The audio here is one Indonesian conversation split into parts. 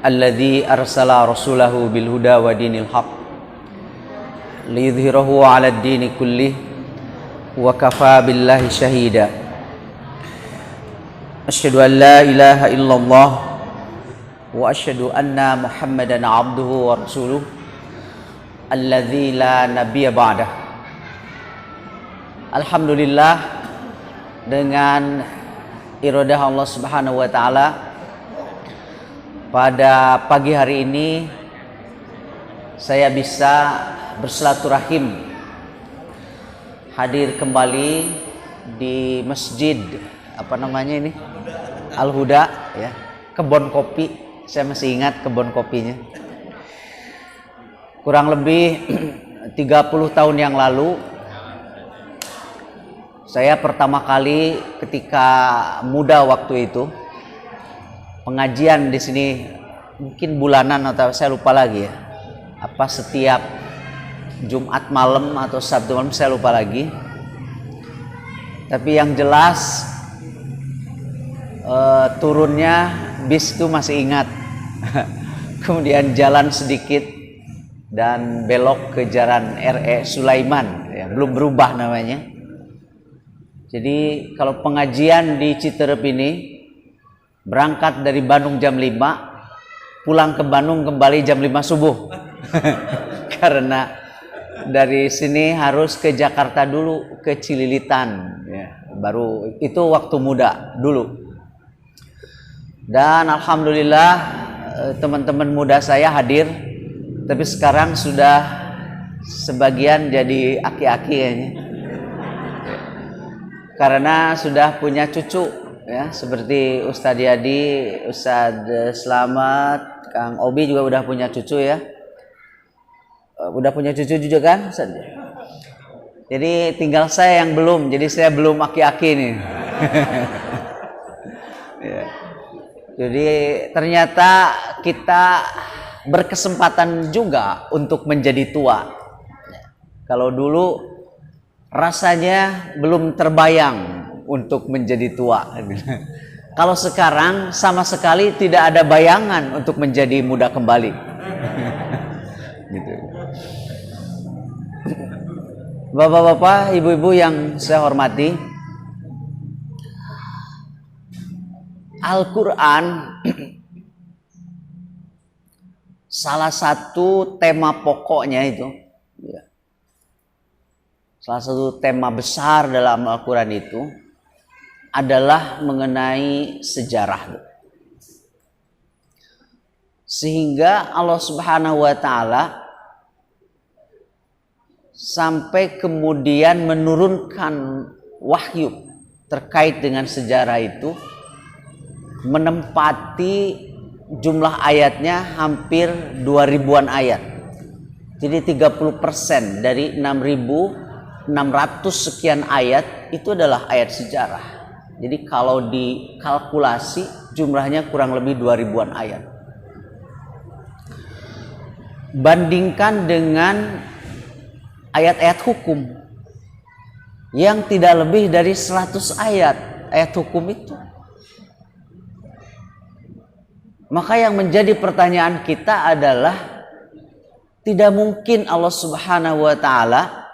alladzi arsala rasulahu bil huda wa dinil haq liyudhhirahu 'alad dini kullih wa kafa billahi syahida. Asyhadu an la ilaha illallah wa asyhadu anna Muhammadan 'abduhu wa rasuluh alladzi la nabiyya ba'dah. Alhamdulillah, dengan iradah Allah Subhanahu wa taala, pada pagi hari ini saya bisa bersilaturahim hadir kembali di masjid Al-Huda ya, kebun kopi. Saya masih ingat kebun kopinya. Kurang lebih 30 tahun yang lalu saya pertama kali ketika muda waktu itu pengajian di sini, mungkin bulanan atau saya lupa lagi ya, apa setiap Jumat malam atau Sabtu malam, saya lupa lagi. Tapi yang jelas turunnya bis itu masih ingat. Kemudian jalan sedikit dan belok ke jalan RE Sulaiman ya, belum berubah namanya. Jadi kalau pengajian di Citerep ini berangkat dari Bandung jam 5, pulang ke Bandung kembali jam 5 subuh. Karena dari sini harus ke Jakarta dulu, ke Cililitan ya, baru itu waktu muda dulu. Dan alhamdulillah teman-teman muda saya hadir, tapi sekarang sudah sebagian jadi aki-aki kayaknya. Karena sudah punya cucu ya, seperti Ustadz Yadi, Ustadz Slamet, Kang Obi juga udah punya cucu ya. Udah punya cucu juga kan Ustadz? Jadi tinggal saya yang belum, jadi saya belum aki-aki nih. Ya. Jadi ternyata kita berkesempatan juga untuk menjadi tua. Kalau dulu rasanya belum terbayang untuk menjadi tua. Kalau sekarang sama sekali tidak ada bayangan untuk menjadi muda kembali. Gitu. Bapak-bapak, ibu-ibu yang saya hormati, Al-Quran salah satu tema pokoknya itu ya, salah satu tema besar dalam Al-Quran itu adalah mengenai sejarah. Sehingga Allah Subhanahu wa taala sampai kemudian menurunkan wahyu terkait dengan sejarah itu, menempati jumlah ayatnya hampir 2000-an ayat. Jadi 30% dari 6.600 sekian ayat itu adalah ayat sejarah. Jadi kalau dikalkulasi jumlahnya kurang lebih 2000-an ayat. Bandingkan dengan ayat-ayat hukum yang tidak lebih dari 100 ayat hukum itu. Maka yang menjadi pertanyaan kita adalah, tidak mungkin Allah Subhanahu wa taala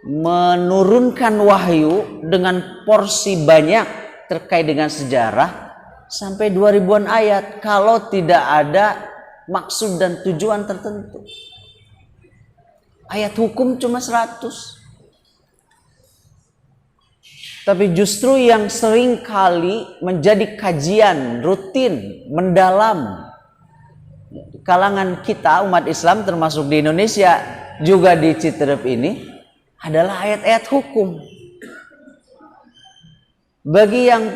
menurunkan wahyu dengan porsi banyak terkait dengan sejarah sampai 2000-an ayat kalau tidak ada maksud dan tujuan tertentu. Ayat hukum cuma 100. Tapi justru yang sering kali menjadi kajian rutin, mendalam di kalangan kita umat Islam termasuk di Indonesia juga di Citerep ini adalah ayat-ayat hukum. Bagi yang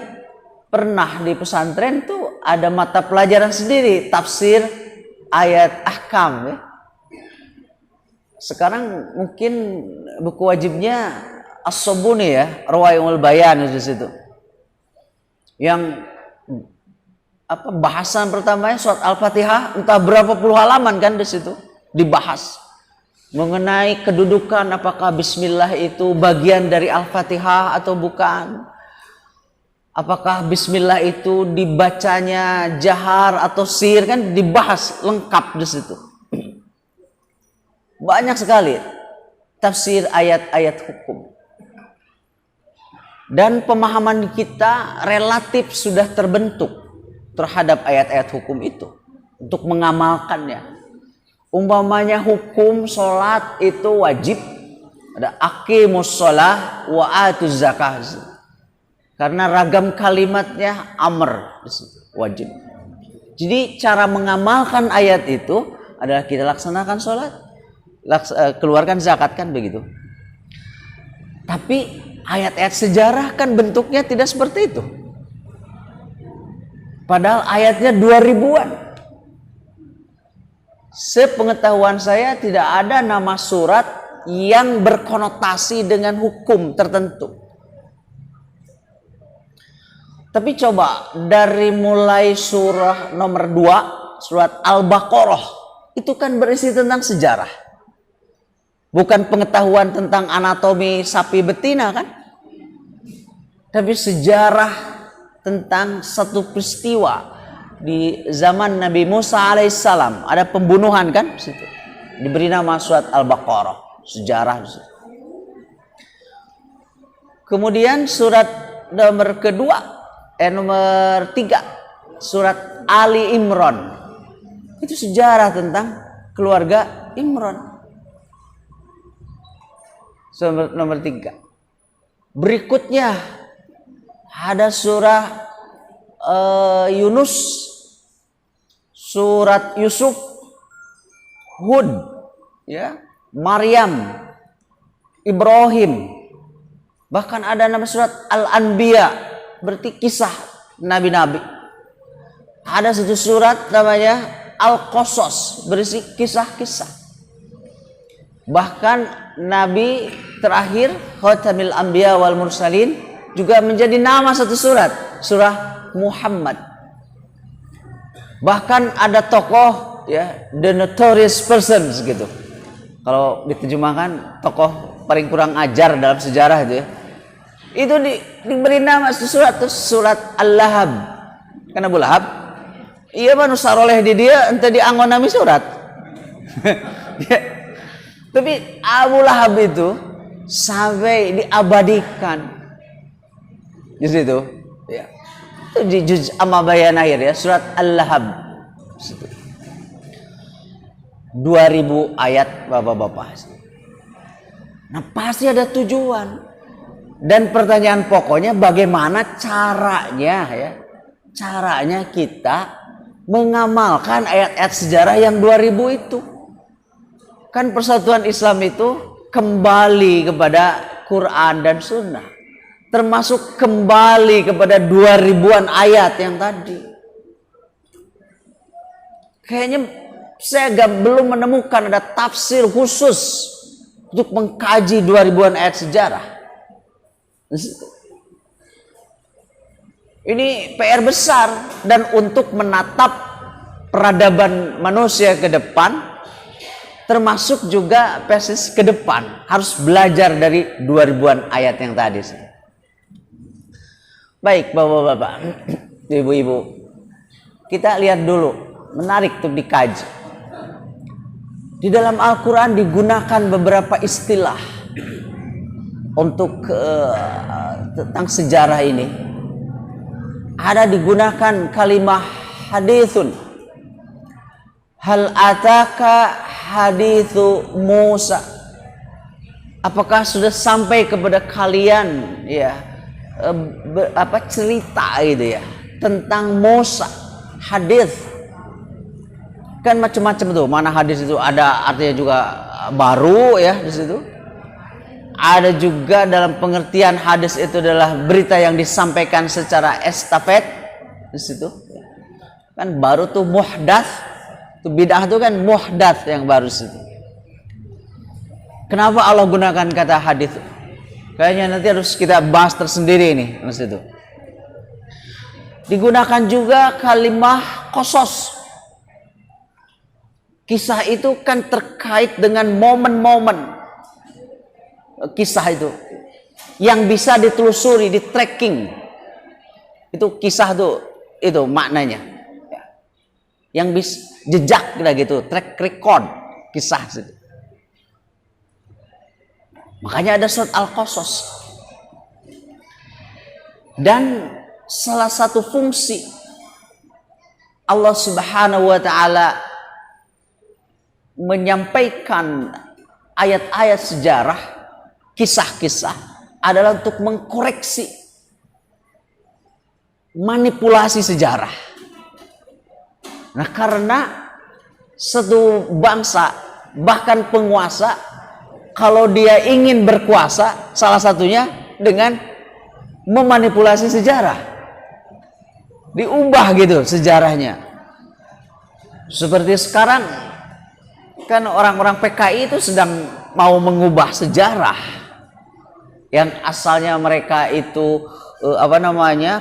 pernah di pesantren tuh ada mata pelajaran sendiri, tafsir ayat ahkam ya. Sekarang mungkin buku wajibnya As-Sobuni ya, Rawaiyul Bayan di situ. Yang bahasan pertamanya surat Al-Fatihah, entah berapa puluh halaman kan di situ dibahas mengenai kedudukan, apakah bismillah itu bagian dari Al-Fatihah atau bukan. Apakah bismillah itu dibacanya jahar atau sir, kan dibahas lengkap di situ. Banyak sekali tafsir ayat-ayat hukum. Dan pemahaman kita relatif sudah terbentuk terhadap ayat-ayat hukum itu untuk mengamalkannya. Umpamanya hukum sholat itu wajib, ada aqimus sholah wa atuz zakah. Karena ragam kalimatnya amr, wajib. Jadi cara mengamalkan ayat itu adalah kita laksanakan sholat, keluarkan zakat, kan begitu. Tapi ayat-ayat sejarah kan bentuknya tidak seperti itu. Padahal ayatnya 2000-an. Sepengetahuan saya tidak ada nama surat yang berkonotasi dengan hukum tertentu. Tapi coba dari mulai surah nomor 2, surat Al-Baqarah, itu kan berisi tentang sejarah. Bukan pengetahuan tentang anatomi sapi betina, kan? Tapi sejarah tentang satu peristiwa di zaman Nabi Musa alaihissalam. Ada pembunuhan, kan? Situ diberi nama surat Al-Baqarah, sejarah. Kemudian surat nomor kedua, nomor 3, surat Ali Imran, itu sejarah tentang keluarga Imran. Nomor 3. Berikutnya ada surah Yunus, surat Yusuf, Hud, ya, Maryam, Ibrahim. Bahkan ada nama surat Al-Anbiya, berarti kisah nabi-nabi. Ada satu surat namanya Al-Qasas, berisi kisah-kisah. Bahkan nabi terakhir Khatamil Anbiya wal Mursalin juga menjadi nama satu surat, surah Muhammad. Bahkan ada tokoh, ya, the notorious persons gitu. Kalau diterjemahkan tokoh paling kurang ajar dalam sejarah itu, ya. Itu diberi nama surat itu surat Al-Lahab. Karena Abu Lahab, iya mah nusaroleh di dia ente dianggon nami surat. Ya. Tapi Abu Lahab itu sampai diabadikan di situ, ya. Itu di juz amma bayan akhir, ya, surat Al-Lahab. 2000 ayat, Bapak-bapak. Nah, pasti ada tujuan. Dan pertanyaan pokoknya bagaimana caranya, ya, caranya kita mengamalkan ayat-ayat sejarah yang 2000 itu. Kan persatuan Islam itu kembali kepada Quran dan Sunnah, termasuk kembali kepada 2000-an ayat yang tadi. Kayaknya saya belum menemukan ada tafsir khusus untuk mengkaji 2000-an ayat sejarah. Ini PR besar, dan untuk menatap peradaban manusia ke depan, termasuk juga persis ke depan, harus belajar dari 2000-an ayat yang tadi. Baik, Bapak-bapak, Ibu-ibu, kita lihat dulu, menarik untuk dikaji. Di dalam Al-Quran digunakan beberapa istilah untuk tentang sejarah ini. Ada digunakan kalimah hadithun. Hal ataka hadithu Musa. Apakah sudah sampai kepada kalian, ya, cerita gitu, ya, tentang Musa? Hadith kan macam-macam tuh. Mana hadis itu ada artinya juga baru, ya, di situ. Ada juga dalam pengertian hadis itu adalah berita yang disampaikan secara estafet, di situ. Kan baru tuh muhdats, tuh bid'ah tuh kan muhdats yang baru situ. Kenapa Allah gunakan kata hadis? Kayaknya nanti harus kita bahas tersendiri nih, di situ. Digunakan juga kalimah qasas. Kisah itu kan terkait dengan momen-momen kisah itu yang bisa ditelusuri, di tracking. Itu kisah tuh, itu maknanya. Ya. Yang jejak gitu, track record kisah itu. Makanya ada surat Al-Qasas. Dan salah satu fungsi Allah Subhanahu wa taala menyampaikan ayat-ayat sejarah, kisah-kisah adalah untuk mengkoreksi manipulasi sejarah. Nah, karena satu bangsa bahkan penguasa kalau dia ingin berkuasa salah satunya dengan memanipulasi sejarah. Diubah gitu sejarahnya. Seperti sekarang kan orang-orang PKI itu sedang mau mengubah sejarah yang asalnya mereka itu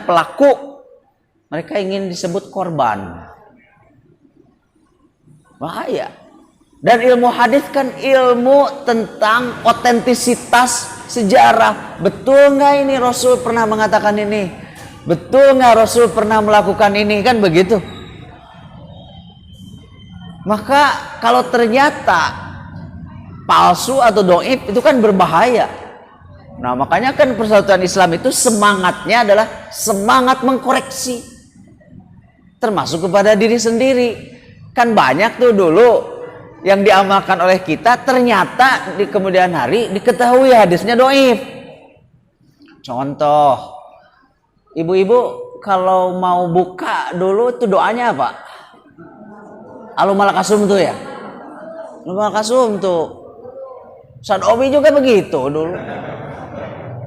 pelaku, mereka ingin disebut korban. Bahaya. Dan ilmu hadis kan ilmu tentang otentisitas sejarah. Betul nggak ini Rasul pernah mengatakan ini? Betul nggak Rasul pernah melakukan ini? Kan begitu. Maka kalau ternyata palsu atau doib itu kan berbahaya. Nah, makanya kan persatuan Islam itu semangatnya adalah semangat mengkoreksi, termasuk kepada diri sendiri. Kan banyak tuh dulu yang diamalkan oleh kita, ternyata di kemudian hari diketahui hadisnya doib. Contoh, ibu-ibu kalau mau buka dulu itu doanya apa? Alumalakasum tuh ya. Alumalakasum tuh. Ustaz Obi juga begitu dulu.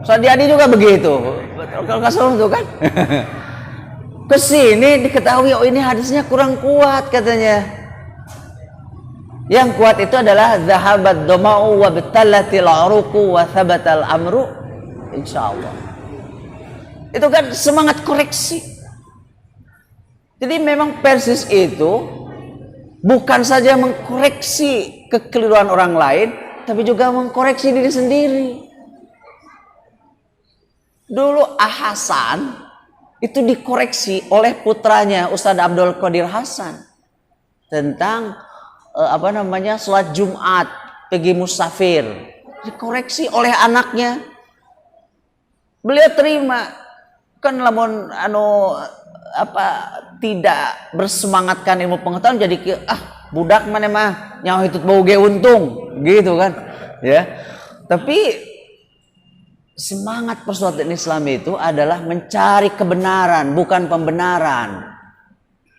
Ustaz Diadi juga begitu. Alumalakasum tuh kan. Kesini diketahui oh ini hadisnya kurang kuat katanya. Yang kuat itu adalah zahabat doma'u wa batallatil uruqu wa thabatal amru insyaallah. Itu kan semangat koreksi. Jadi memang persis itu bukan saja mengkoreksi kekeliruan orang lain, tapi juga mengkoreksi diri sendiri. Dulu Hasan itu dikoreksi oleh putranya Ustadz Abdul Qadir Hasan tentang sholat Jumat pergi musafir. Dikoreksi oleh anaknya. Beliau terima. Kan lamun tidak bersemangatkan ilmu pengetahuan jadi budak mana mah nyawa itu bau ge untung gitu kan ya. Tapi semangat persatuan Islam itu adalah mencari kebenaran bukan pembenaran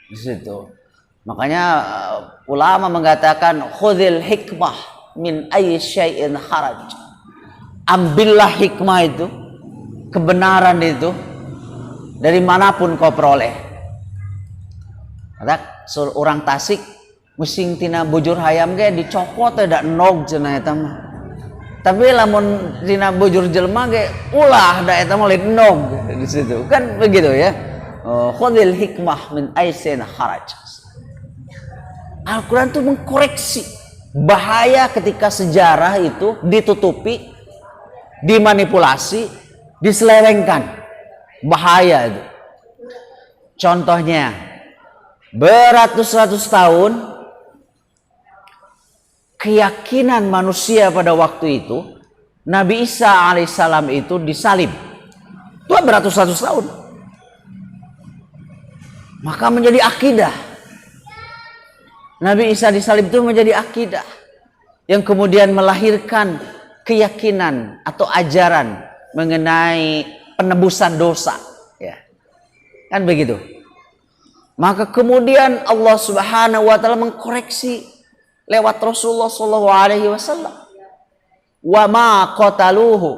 di situ. Makanya ulama mengatakan khudhil hikmah min ayyi syai'in kharaj. Ambillah hikmah itu, kebenaran itu dari manapun kau peroleh. Kata orang Tasik musim tina bujur hayam ge dicokot tidak nog cenah eta mah. Tapi lamun tina bujur jelema ge ulah da eta mah lain nog di situ. Kan begitu ya. Khudhil hikmah min aisin kharaj. Al-Quran itu mengkoreksi bahaya ketika sejarah itu ditutupi, dimanipulasi, diselewengkan. Bahaya itu. Contohnya, beratus-ratus tahun keyakinan manusia pada waktu itu Nabi Isa alaihissalam itu disalib. Itu beratus-ratus tahun. Maka menjadi akidah. Nabi Isa disalib itu menjadi akidah yang kemudian melahirkan keyakinan atau ajaran mengenai penebusan dosa, ya. Kan begitu. Maka kemudian Allah Subhanahu wa taala mengkoreksi lewat Rasulullah sallallahu alaihi wasallam. Wa ma qataluhu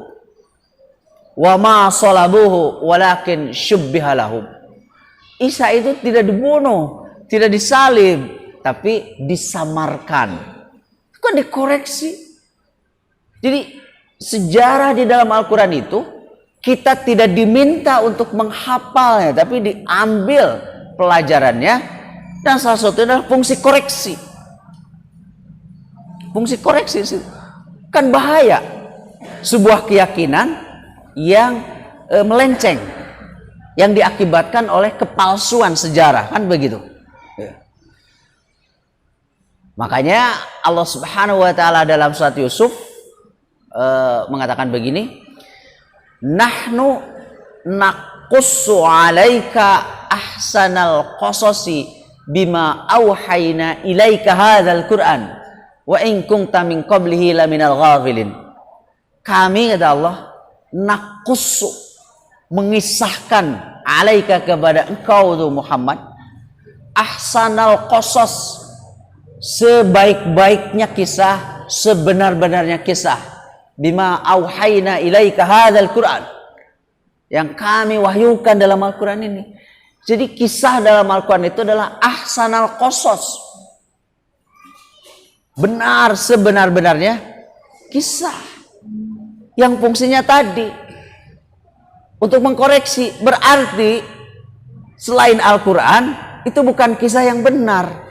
wa ma salabuhu walakin syubbiha lahum. Isa itu tidak dibunuh, tidak disalib, tapi disamarkan. Itu kan dikoreksi. Jadi sejarah di dalam Al-Quran itu kita tidak diminta untuk menghafalnya, tapi diambil pelajarannya dan salah satu adalah fungsi koreksi. Fungsi koreksi kan bahaya. Sebuah keyakinan yang melenceng yang diakibatkan oleh kepalsuan sejarah, kan begitu. Makanya Allah Subhanahu wa taala dalam surat Yusuf mengatakan begini, nahnu naqussu 'alaika ahsanal qasasi bima auhayna ilaika hadzal Qur'an wa in kunta min qablihi laminal ghafilin. Kami, kata Allah, naqussu, mengisahkan, 'alaika, kepada engkau tuh Muhammad, ahsanal qasas, sebaik-baiknya kisah, sebenar-benarnya kisah, bima auhayna ilaika hadzal Qur'an, yang kami wahyukan dalam Al-Quran ini. Jadi kisah dalam Al-Quran itu adalah ahsanal qasas, benar sebenar-benarnya kisah, yang fungsinya tadi untuk mengkoreksi. Berarti selain Al-Quran itu bukan kisah yang benar.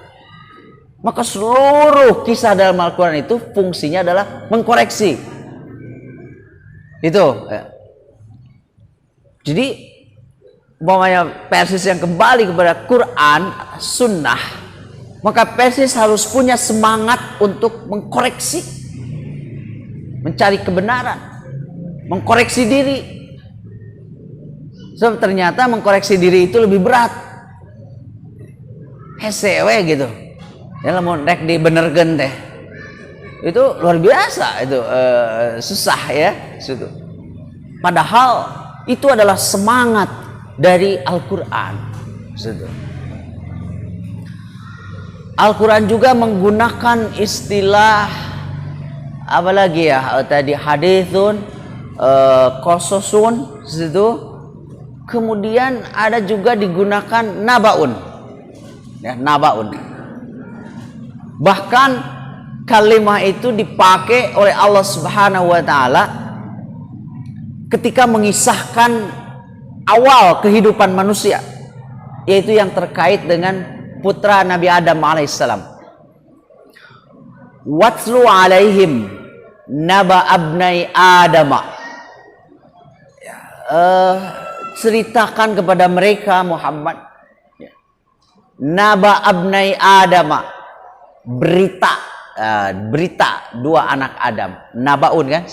Maka seluruh kisah dalam Al-Quran itu fungsinya adalah mengkoreksi. Itu. Jadi, umpamanya Persis yang kembali kepada Quran, Sunnah, maka Persis harus punya semangat untuk mengkoreksi, mencari kebenaran, mengkoreksi diri. Sebab ternyata mengkoreksi diri itu lebih berat. Hesewe gitu. Ya lamun rek dibenerkeun teh. Itu luar biasa, itu susah ya, situ. Padahal itu adalah semangat dari Al-Qur'an. Situ. Al-Qur'an juga menggunakan istilah apa lagi ya? Tadi haditsun, qasasun, situ. Kemudian ada juga digunakan nabaun. Ya, nabaun. Bahkan kalimat itu dipakai oleh Allah Subhanahu wa taala ketika mengisahkan awal kehidupan manusia, yaitu yang terkait dengan putra Nabi Adam alaihissalam. Watlu alaihim naba abnai Adama. Ceritakan kepada mereka Muhammad naba abnai Adama, berita dua anak Adam. Nabaun kan,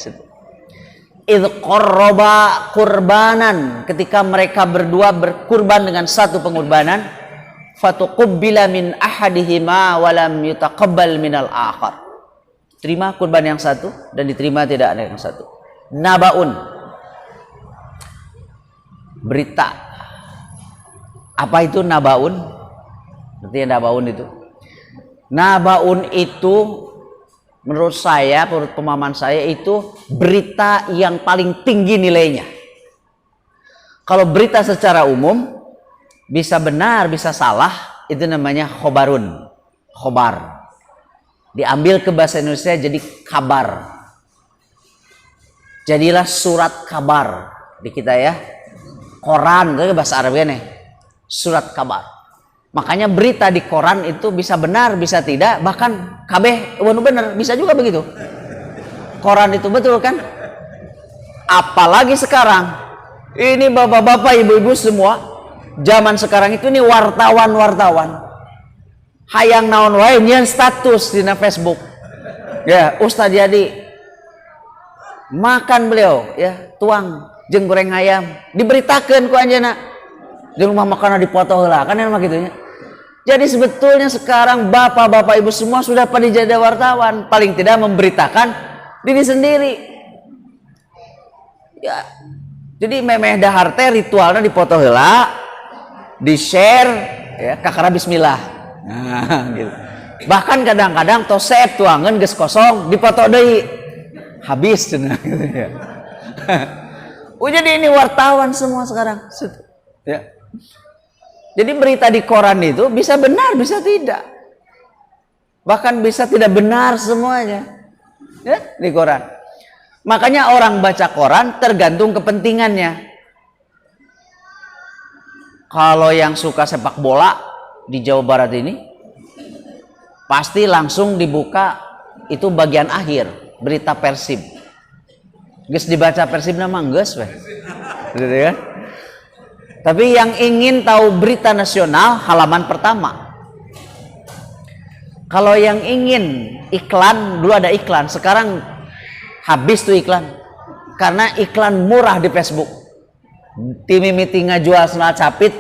idh qarraba qurbanan, ketika mereka berdua berkurban dengan satu pengorbanan, fatuqabbila min ahadihima wa lam yutaqabbal minal akhar, terima kurban yang satu dan diterima tidak ada yang satu. Nabaun, berita. Apa itu nabaun? Artinya nabaun itu, nabaun itu menurut saya, menurut pemahaman saya, itu berita yang paling tinggi nilainya. Kalau berita secara umum bisa benar bisa salah, itu namanya khobarun, khobar. Diambil ke bahasa Indonesia jadi kabar. Jadilah surat kabar di kita ya. Koran itu bahasa Arabnya nih, surat kabar. Makanya berita di koran itu bisa benar, bisa tidak, bahkan kabeh wanu bener, bisa juga begitu. Koran itu betul kan? Apalagi sekarang, ini bapak-bapak, ibu-ibu semua, zaman sekarang itu ini wartawan. Hayang naon wae nyeun status di Facebook. Ya, Ustadz Yadi makan beliau, ya, tuang jeung goreng ayam, diberitakeun ku anjeunna. Di rumah makanan dipoto heula kan emang gitunya. Jadi sebetulnya sekarang bapak-bapak ibu semua sudah pada jadi wartawan, paling tidak memberitakan diri sendiri. Ya. Jadi memeh dahar teh ritualnya dipoto heula, di-share ya, kakara bismillah. Nah, gitu. Bahkan kadang-kadang tosep tuangan geus kosong dipoto deui. Habis cenah gitu ya. Jadi ini wartawan semua sekarang. Ya. Jadi berita di koran itu bisa benar, bisa tidak. Bahkan bisa tidak benar semuanya. Ya, di koran. Makanya orang baca koran tergantung kepentingannya. Kalau yang suka sepak bola di Jawa Barat ini, pasti langsung dibuka itu bagian akhir, berita Persib. Geus dibaca Persib nama geus weh. Gitu ya. Tapi yang ingin tahu berita nasional, halaman pertama. Kalau yang ingin iklan, dulu ada iklan, sekarang habis tuh iklan. Karena iklan murah di Facebook. Timimiti ngajual senal capit,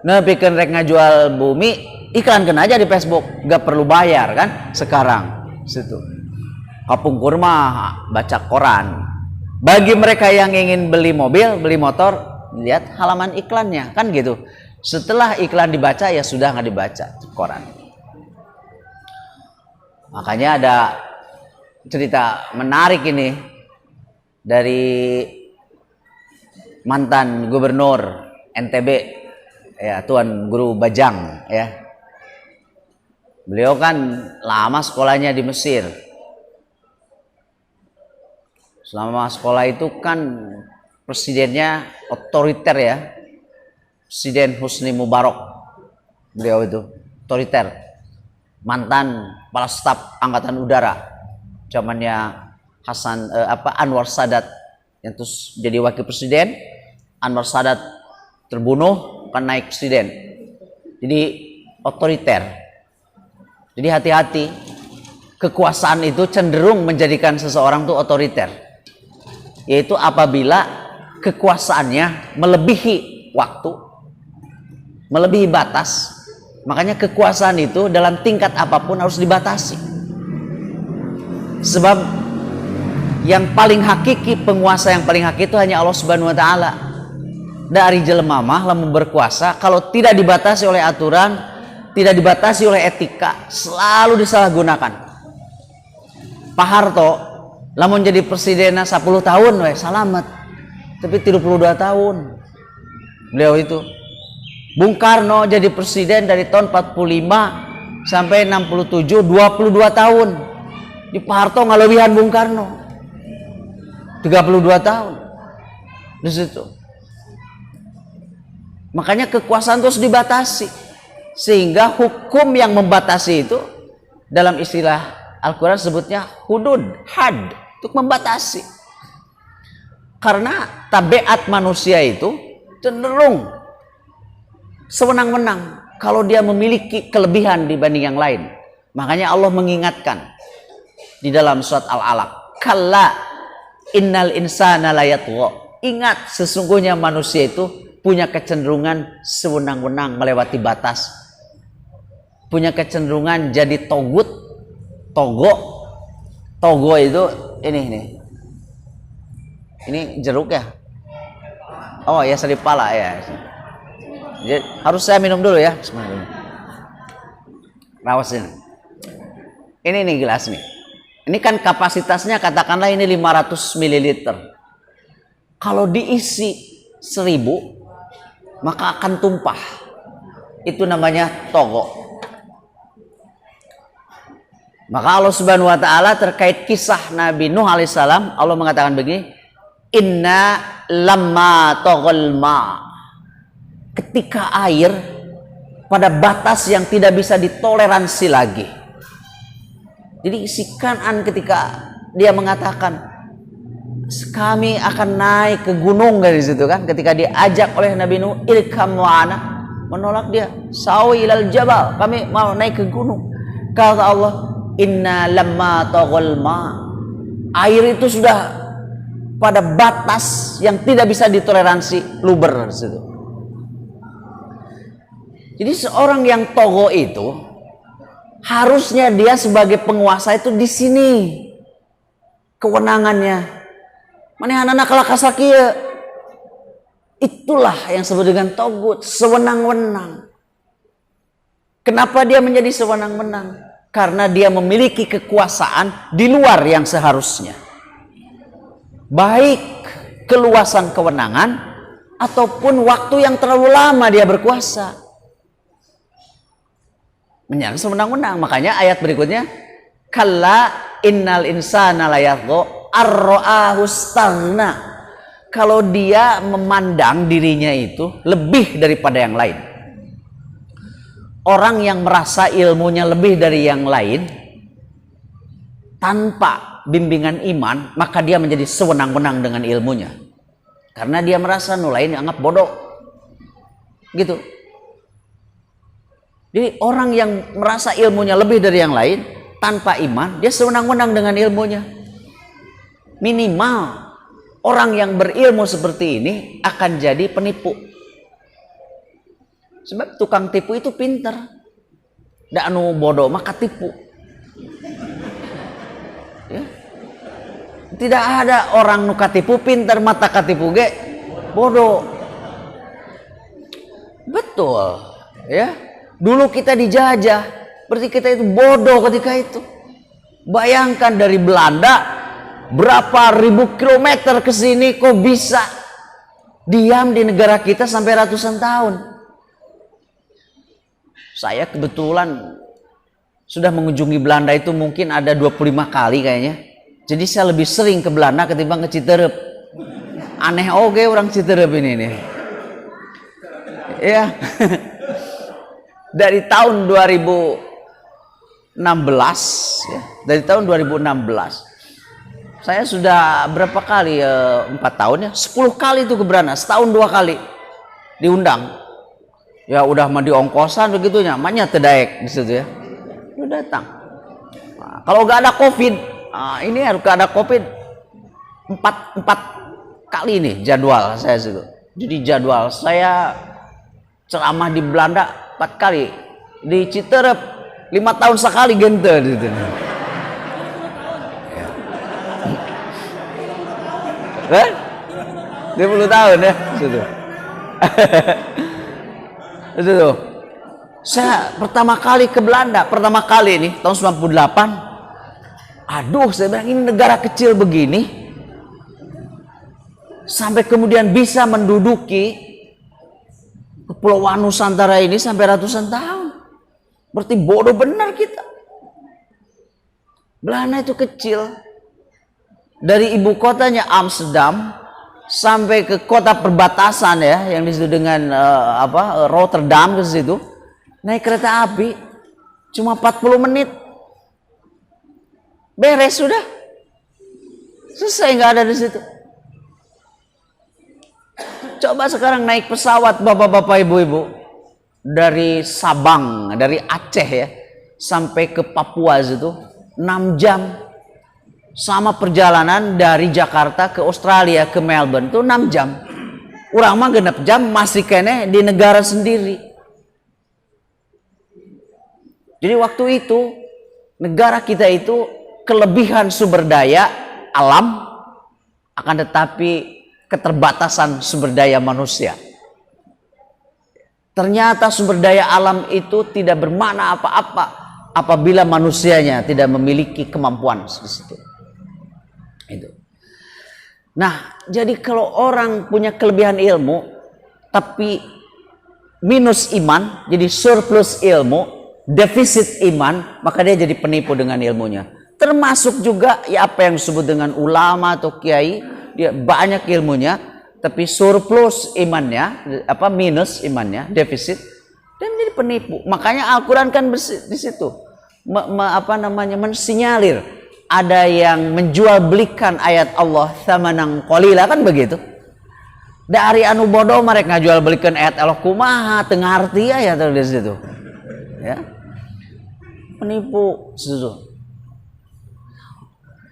nepikeun rek ngajual bumi, iklan kena aja di Facebook, gak perlu bayar kan sekarang. Situ. Kapungkur mah baca koran. Bagi mereka yang ingin beli mobil, beli motor, lihat halaman iklannya, kan gitu. Setelah iklan dibaca, ya sudah nggak dibaca koran. Makanya ada cerita menarik ini dari mantan gubernur NTB, ya Tuan Guru Bajang, ya. Beliau kan lama sekolahnya di Mesir. Selama sekolah itu kan presidennya otoriter ya. Presiden Husni Mubarak. Beliau itu otoriter. Mantan kepala staf angkatan udara. Zamannya Anwar Sadat yang terus jadi wakil presiden. Anwar Sadat terbunuh kan naik presiden. Jadi otoriter. Jadi hati-hati. Kekuasaan itu cenderung menjadikan seseorang tuh otoriter. Yaitu apabila kekuasaannya melebihi waktu, melebihi batas. Makanya kekuasaan itu dalam tingkat apapun harus dibatasi. Sebab yang paling hakiki, penguasa yang paling hakiki itu hanya Allah Subhanahu wa taala. Dari jelema mah lamun berkuasa, kalau tidak dibatasi oleh aturan, tidak dibatasi oleh etika, selalu disalahgunakan. Pak Harto lamun jadi presidennya 10 tahun weh salamet, tapi 32 tahun beliau itu. Bung Karno jadi presiden dari tahun 45 sampai 67, 22 tahun. Di Pak Harto ngalewihan Bung Karno 32 tahun di situ. Makanya kekuasaan terus dibatasi, sehingga hukum yang membatasi itu dalam istilah Al-Quran sebutnya hudud, had, untuk membatasi. Karena tabiat manusia itu cenderung sewenang-wenang kalau dia memiliki kelebihan dibanding yang lain. Makanya Allah mengingatkan di dalam surat Al-Alaq, kalla innal insana layatgha. Ingat, sesungguhnya manusia itu punya kecenderungan sewenang-wenang, melewati batas. Punya kecenderungan jadi togut. Togo itu ini jeruk ya. Oh ya, seri pala ya. Jadi, harus saya minum dulu ya. Rawas ini. Ini nih gelas nih. Ini kan kapasitasnya katakanlah ini 500 ml. Kalau diisi 1000 maka akan tumpah. Itu namanya togo. Maka Allah Subhanahu wa taala terkait kisah Nabi Nuh alaihissalam, Allah mengatakan begini, inna lamma taghal ma. Ketika air pada batas yang tidak bisa ditoleransi lagi. Jadi si Kan'an ketika dia mengatakan kami akan naik ke gunung dari situ kan, ketika diajak oleh Nabi Nuh ilkam ma'ana, menolak dia, sawi ilal jabal, kami mau naik ke gunung. Kata Allah, inna lamma taghal ma. Air itu sudah pada batas yang tidak bisa ditoleransi, luber di situ. Jadi seorang yang togo itu harusnya dia sebagai penguasa itu di sini kewenangannya. Manehanana kalau kasakia, itulah yang disebut dengan togut, sewenang-wenang. Kenapa dia menjadi sewenang-wenang? Karena dia memiliki kekuasaan di luar yang seharusnya. Baik keluasan kewenangan ataupun waktu yang terlalu lama dia berkuasa. Menjadi sewenang-wenang. Makanya ayat berikutnya, kalla innal insana layatgha ar-ra'ahu istaghna. Kalau dia memandang dirinya itu lebih daripada yang lain. Orang yang merasa ilmunya lebih dari yang lain tanpa bimbingan iman, maka dia menjadi sewenang-wenang dengan ilmunya. Karena dia merasa nulain anggap bodoh. Gitu. Jadi orang yang merasa ilmunya lebih dari yang lain tanpa iman, dia sewenang-wenang dengan ilmunya. Minimal orang yang berilmu seperti ini akan jadi penipu. Sebab tukang tipu itu pinter. Ndak anu bodoh maka tipu. Ya. Tidak ada orang nu katipu pinter mata katipu ge bodoh. Betul, ya. Dulu kita dijajah, berarti kita itu bodoh ketika itu. Bayangkan dari Belanda berapa ribu kilometer ke sini kok bisa diam di negara kita sampai ratusan tahun. Saya kebetulan sudah mengunjungi Belanda itu mungkin ada 25 kali kayaknya. Jadi saya lebih sering ke Belanda ketimbang ke Citerep. Aneh oke orang Citerep ini nih. Ya. Dari tahun 2016 ya, dari tahun 2016 saya sudah berapa kali 4 tahun ya, 10 kali itu ke Belanda, setahun 2 kali diundang. Ya udah mah di ongkosan begitu nyamannya tedaek di situ ya. Udah datang. Nah, kalau nggak ada Covid, ini harus ada Covid 4 kali nih jadwal saya situ. Jadi jadwal saya ceramah di Belanda 4 kali, di Citerep 5 tahun sekali gente gitu. Ya. 20 tahun ya situ. Itu tuh. Saya pertama kali ke Belanda, pertama kali nih tahun 98. Aduh, saya bilang ini negara kecil begini sampai kemudian bisa menduduki Kepulauan Nusantara ini sampai ratusan tahun. Berarti bodoh benar kita. Belanda itu kecil. Dari ibu kotanya Amsterdam sampai ke kota perbatasan ya yang disebut dengan Rotterdam ke situ. Naik kereta api cuma 40 menit. Beres sudah. Selesai, nggak ada di situ. Coba sekarang naik pesawat bapak-bapak ibu-ibu dari Sabang, dari Aceh ya sampai ke Papua itu 6 jam. Sama perjalanan dari Jakarta ke Australia ke Melbourne itu 6 jam. Urang mah genep jam masih kene di negara sendiri. Jadi waktu itu negara kita itu kelebihan sumber daya alam, akan tetapi keterbatasan sumber daya manusia. Ternyata sumber daya alam itu tidak bermakna apa-apa apabila manusianya tidak memiliki kemampuan di situ. Itu. Nah, jadi kalau orang punya kelebihan ilmu tapi minus iman, jadi surplus ilmu, defisit iman, maka dia jadi penipu dengan ilmunya. Termasuk juga ya apa yang disebut dengan ulama atau kiai, dia banyak ilmunya tapi surplus imannya, minus imannya, defisit, dia menjadi penipu. Makanya Al-Qur'an kan di situ mensinyalir ada yang menjual belikan ayat Allah tsamanan qalila, kan begitu. Dari anu bodoh mereka jual belikan ayat Allah kumaha teu ngarti ya di situ. Ya. Penipu susu.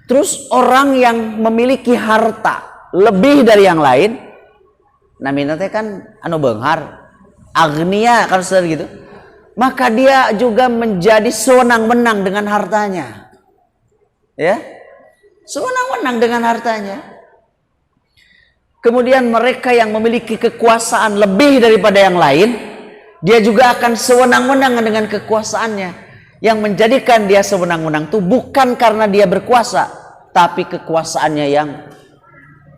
Terus orang yang memiliki harta lebih dari yang lain, namina teh kan anu beunghar, agnia kan gitu. Maka dia juga menjadi sewenang-wenang dengan hartanya. Ya. Sewenang-wenang dengan hartanya. Kemudian mereka yang memiliki kekuasaan lebih daripada yang lain, dia juga akan sewenang-wenang dengan kekuasaannya. Yang menjadikan dia sewenang-wenang itu bukan karena dia berkuasa, tapi kekuasaannya yang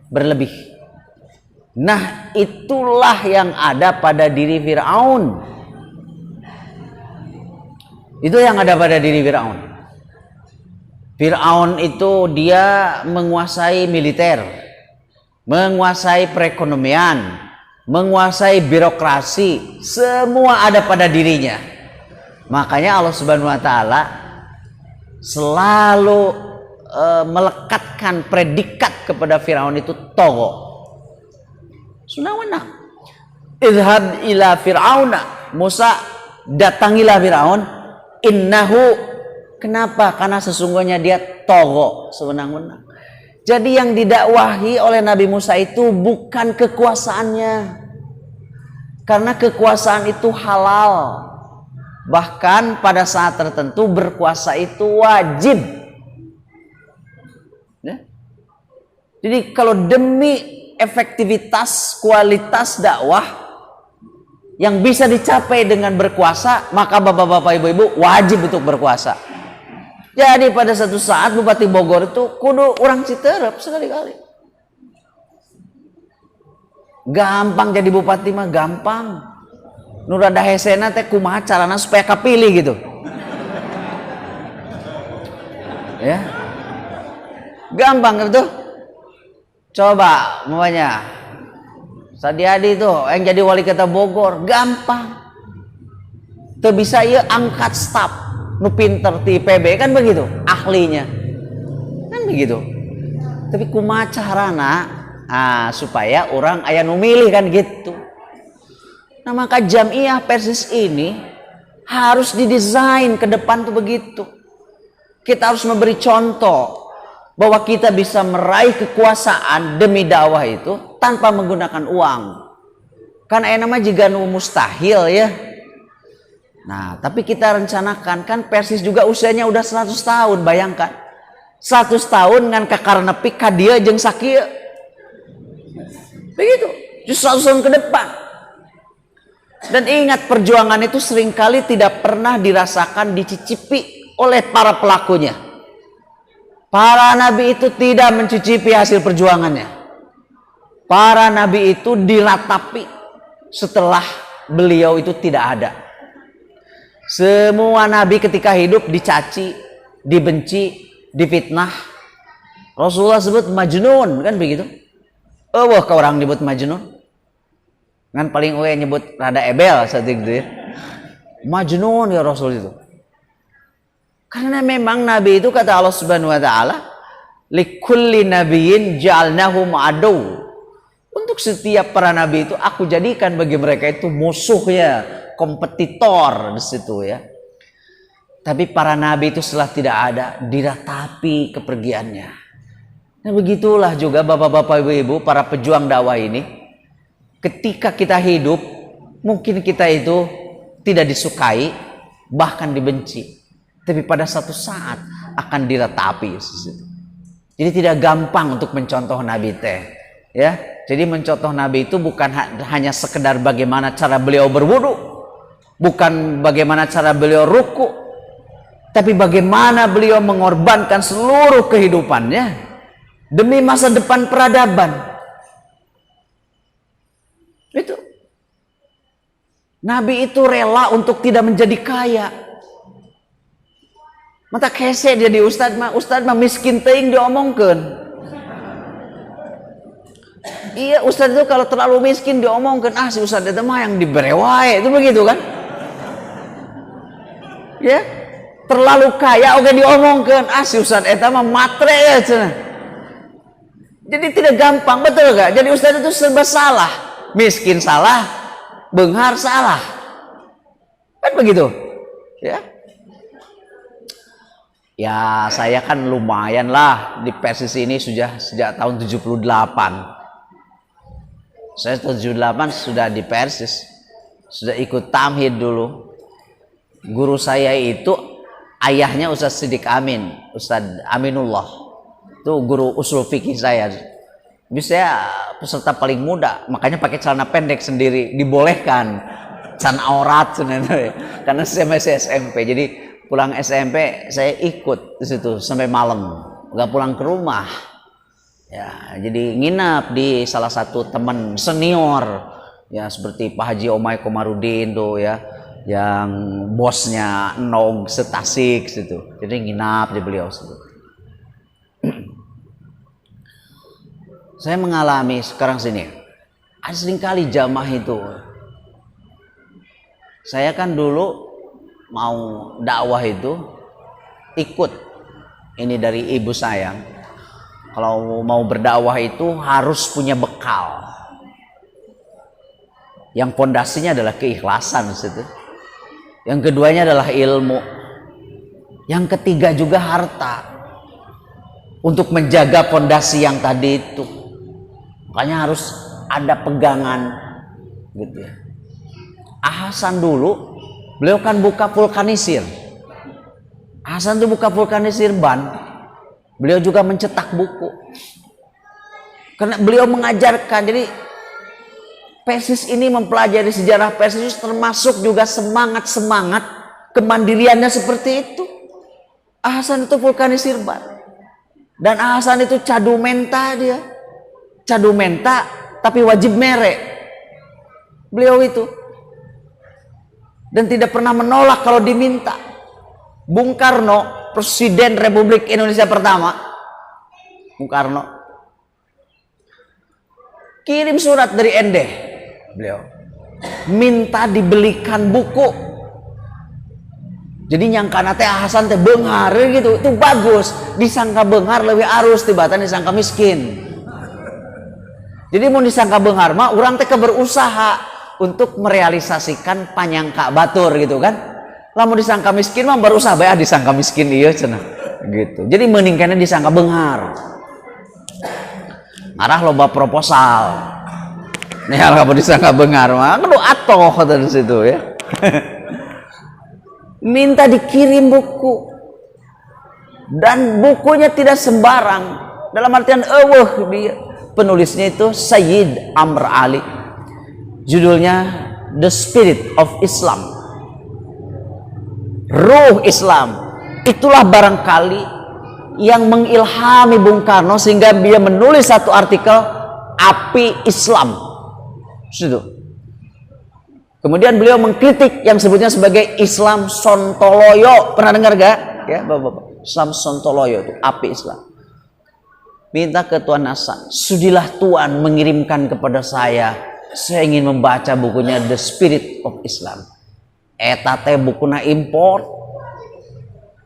berlebih. Nah, itulah yang ada pada diri Fir'aun. Itu yang ada pada diri Fir'aun. Fir'aun itu dia menguasai militer, menguasai perekonomian, menguasai birokrasi, semua ada pada dirinya. Makanya Allah Subhanahu wa taala selalu melekatkan predikat kepada Firaun itu togo. Senang-senang. idhab ila fir'auna, Musa datangilah Fir'aun, innahu, kenapa? Karena sesungguhnya dia togo, sewenang-wenang. Jadi yang didakwahi oleh Nabi Musa itu bukan kekuasaannya, karena kekuasaan itu halal. Bahkan pada saat tertentu berkuasa itu wajib. Ya? Jadi kalau demi efektivitas, kualitas dakwah yang bisa dicapai dengan berkuasa, maka bapak-bapak, ibu-ibu wajib untuk berkuasa. Jadi pada satu saat Bupati Bogor itu kudu orang Citerep sekali-kali. Gampang jadi bupati mah gampang. Nurada hesena teh kumaha carana supaya kapilih gitu. Ya. Gampang gitu. Coba namanya Sadiadi itu yang jadi wali kota Bogor, gampang. Tuh bisa ya angkat staf nu pinter ti PB kan begitu, ahlinya. Kan begitu. Tapi kumaha carana supaya orang aya nu milih kan gitu. Nah, maka Jamiah Persis ini harus didesain ke depan tuh begitu. Kita harus memberi contoh bahwa kita bisa meraih kekuasaan demi dakwah itu tanpa menggunakan uang. Kan nama juga mustahil ya. Nah, tapi kita rencanakan, kan Persis juga usianya udah 100 tahun, bayangkan. 100 tahun dengan karena pika dia jeung sakieu. Begitu, justru 100 tahun ke depan. Dan ingat, perjuangan itu seringkali tidak pernah dirasakan, dicicipi oleh para pelakunya. Para nabi itu tidak mencicipi hasil perjuangannya. Para nabi itu diratapi setelah beliau itu tidak ada. Semua nabi ketika hidup dicaci, dibenci, difitnah. Rasulullah sebut majnun, kan begitu. Wah, ke orang disebut majnun. Kan paling nyebut rada ebel saat itu ya. Majnun ya Rasul itu. Karena memang nabi itu kata Allah Subhanahu wa taala, likulli nabiyyin ja'alnahum adu. Untuk setiap para nabi itu aku jadikan bagi mereka itu musuhnya, kompetitor di situ ya. Tapi para nabi itu setelah tidak ada, diratapi kepergiannya. Nah, begitulah juga bapak-bapak, ibu-ibu, para pejuang dakwah ini. Ketika kita hidup, mungkin kita itu tidak disukai, bahkan dibenci. Tapi pada satu saat akan diratapi. Jadi tidak gampang untuk mencontoh Nabi teh. Ya, jadi mencontoh Nabi itu bukan hanya sekedar bagaimana cara beliau berwudu, bukan bagaimana cara beliau ruku, tapi bagaimana beliau mengorbankan seluruh kehidupannya demi masa depan peradaban. Itu Nabi itu rela untuk tidak menjadi kaya. Mata kese jadi ustad mah miskin teuing diomongkeun. Iya, ustad itu kalau terlalu miskin diomongkeun, si ustad itu mah yang dibere wae, itu begitu kan? Ya, terlalu kaya oke diomongkeun, si ustad eta mah matre ya cenah. Jadi tidak gampang, betul gak? Jadi ustad itu serba salah. Miskin salah, benghar salah, kan begitu ya. Ya saya kan lumayan lah di Persis ini sudah sejak tahun 78. Saya 78 sudah di Persis, sudah ikut tamhid dulu. Guru saya itu ayahnya Ustaz Siddiq Amin, Ustaz Aminullah, itu guru usul fikih saya. Saya peserta paling muda, makanya pakai celana pendek sendiri dibolehkan, can aurat sebenarnya. Karena saya masih SMP, jadi pulang SMP saya ikut di situ sampai malam, nggak pulang ke rumah. Ya, jadi nginap di salah satu teman senior, ya seperti Pak Haji Omay Komarudin tuh ya, yang bosnya Nog Setasik situ. Jadi nginap di beliau situ. Saya mengalami sekarang sini, seringkali jamaah itu. Saya kan dulu mau dakwah itu ikut ini dari ibu saya. Kalau mau berdakwah itu harus punya bekal. Yang pondasinya adalah keikhlasan situ. Yang keduanya adalah ilmu. Yang ketiga juga harta. Untuk menjaga pondasi yang tadi itu. Makanya harus ada pegangan gitu ya. Hasan dulu beliau kan buka vulkanisir. Hasan tuh buka vulkanisir ban. Beliau juga mencetak buku. Karena beliau mengajarkan, jadi Persis ini mempelajari sejarah Persis termasuk juga semangat kemandiriannya seperti itu. Hasan itu vulkanisir ban. Dan Hasan itu cadu menta dia. Cadu menta tapi wajib merek. Beliau itu. Dan tidak pernah menolak kalau diminta. Bung Karno, Presiden Republik Indonesia pertama. Bung Karno. Kirim surat dari Endeh. Beliau. Minta dibelikan buku. Jadi nyangka nate Hasan teh beunghar gitu. Itu bagus. Disangka beunghar lebih arus tibatan disangka miskin. Jadi mau disangka beunghar mah urang teh berusaha untuk merealisasikan panyangka batur gitu kan. Lamun disangka miskin mah berusaha bae disangka miskin ieu cenah. Gitu. Jadi mending kene disangka beunghar. Marah loba proposal. Nih kalau disangka beunghar mah kudu atoh dari situ ya. Minta dikirim buku. Dan bukunya tidak sembarang. Dalam artian dia. Penulisnya itu Sayyid Amr Ali. Judulnya The Spirit of Islam. Ruh Islam. Itulah barangkali yang mengilhami Bung Karno sehingga dia menulis satu artikel Api Islam. Situ. Kemudian beliau mengkritik yang sebutnya sebagai Islam Sontoloyo. Pernah dengar gak? Ya, Bapak-bapak. Islam Sontoloyo itu api Islam. Minta ke Tuan Hasan, sudilah Tuan mengirimkan kepada saya ingin membaca bukunya The Spirit of Islam. Eta teh bukuna import.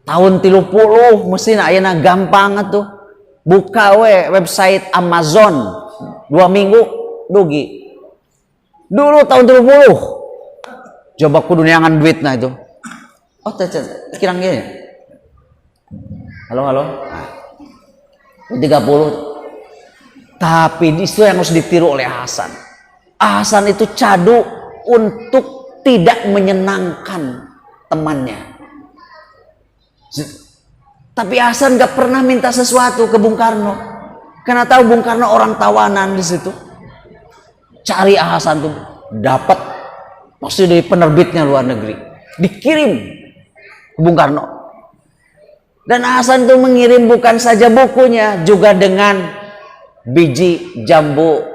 Tahun 30 mesti ayeuna gampang atuh. Buka we website Amazon 2 minggu dugi. Dulu tahun 30 coba kudu neangan duit nah itu. Oh teh kirang gini. Halo. 30. Tapi itu yang harus ditiru oleh Hasan. Hasan itu cadu untuk tidak menyenangkan temannya. Tapi Hasan gak pernah minta sesuatu ke Bung Karno. Karena tahu Bung Karno orang tawanan di situ. Cari Hasan tuh dapat pasti dari penerbitnya luar negeri. Dikirim ke Bung Karno. Dan Hasan itu mengirim bukan saja bukunya, juga dengan biji jambu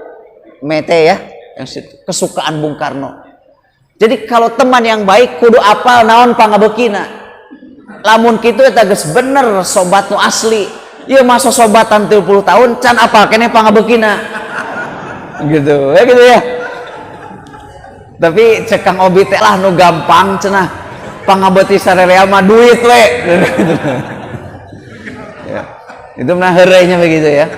mete ya, yang kesukaan Bung Karno. Jadi kalau teman yang baik kudu apal naon pangabekina. Lamun kitu eta geus bener sobat nu asli. Ieu masa sobatan 30 tahun can apal keneh pangabekina. Gitu ya. Tapi cekang obi teh lah nu gampang cenah. Pangabeuti sarerea mah duit we. Ya. Itu mah heureunya begitu ya.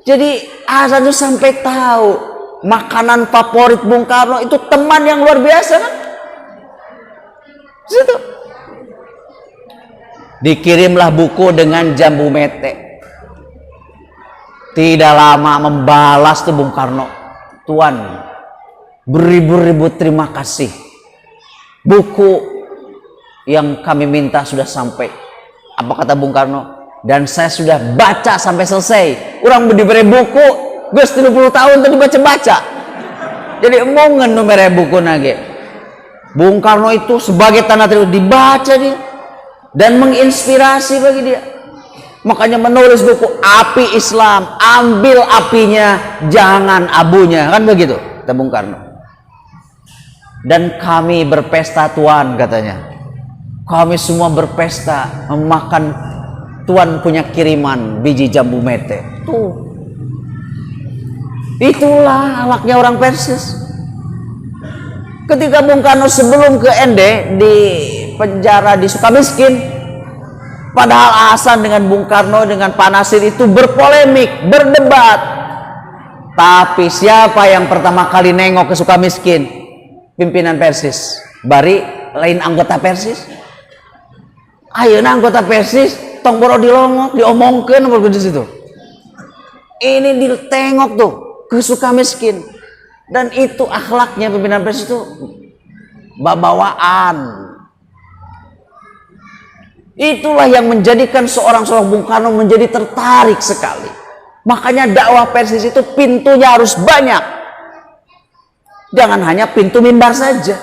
Jadi Hasan tuh sampai tahu makanan favorit Bung Karno itu teman yang luar biasa kan? Situ. Dikirimlah buku dengan jambu mete. Tidak lama membalas tuh Bung Karno. Tuan, beribu-ribu terima kasih. Buku yang kami minta sudah sampai. Apa kata Bung Karno? Dan saya sudah baca sampai selesai. Orang diberi buku, gue 30 tahun tadi baca-baca. Jadi emongan nomere buku nage. Bung Karno itu sebagai tanda terima dibaca dia. Dan menginspirasi bagi dia. Makanya menulis buku Api Islam. Ambil apinya, jangan abunya. Kan begitu, kata Bung Karno. Dan kami berpesta Tuan katanya. Kami semua berpesta memakan Tuan punya kiriman biji jambu mete. Tuh. Itulah alaknya orang Persis. Ketika Bung Karno sebelum ke Ende di penjara di Sukamiskin, padahal Hasan dengan Bung Karno dengan Pak Nasir itu berpolemik, berdebat. Tapi siapa yang pertama kali nengok ke Sukamiskin? Pimpinan Persis. Bari lain anggota Persis. Ayeuna anggota Persis tong boro dilongok, diomongkeun di situ. Ini ditengok tuh ke Sukamiskin. Dan itu akhlaknya pimpinan Persis itu babawaan. Itulah yang menjadikan seorang Bung Karno menjadi tertarik sekali. Makanya dakwah Persis itu pintunya harus banyak. Jangan hanya pintu mimbar saja.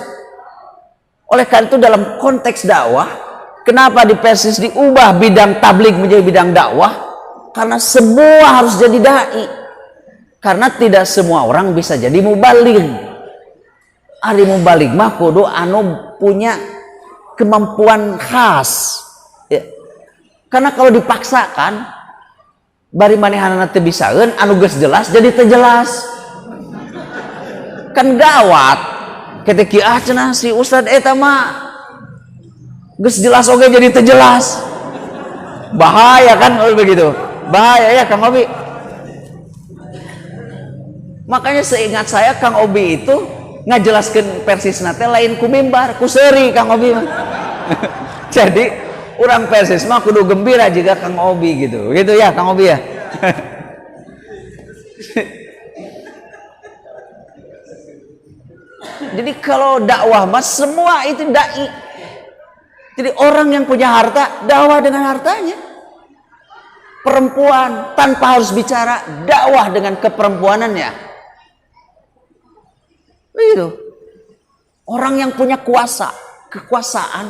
Oleh karena itu dalam konteks dakwah, kenapa di Persis diubah bidang tabligh menjadi bidang dakwah? Karena semua harus jadi dai. Karena tidak semua orang bisa jadi mubaligh. Ari mubaligh mah kudu anu punya kemampuan khas. Ya. Karena kalau dipaksakan bari manehanana teu bisaeun anu geus jelas jadi teu jelas. Kan gawat ketika cenah si ustad eta mah geus jelas oge jadi teu jelas. Bahaya kan kalau begitu. Bahaya ya Kang Obi. Makanya seingat saya Kang Obi itu ngajelaskeun Persisna teh lain ku mimbar, ku seuri Kang Obi mah. Jadi orang Persis mah kudu gembira jika Kang Obi gitu. Gitu ya Kang Obi ya. Jadi kalau dakwah mah semua itu dai. Jadi orang yang punya harta dakwah dengan hartanya. Perempuan tanpa harus bicara dakwah dengan keperempuanannya. Begitu. Orang yang punya kuasa, kekuasaan,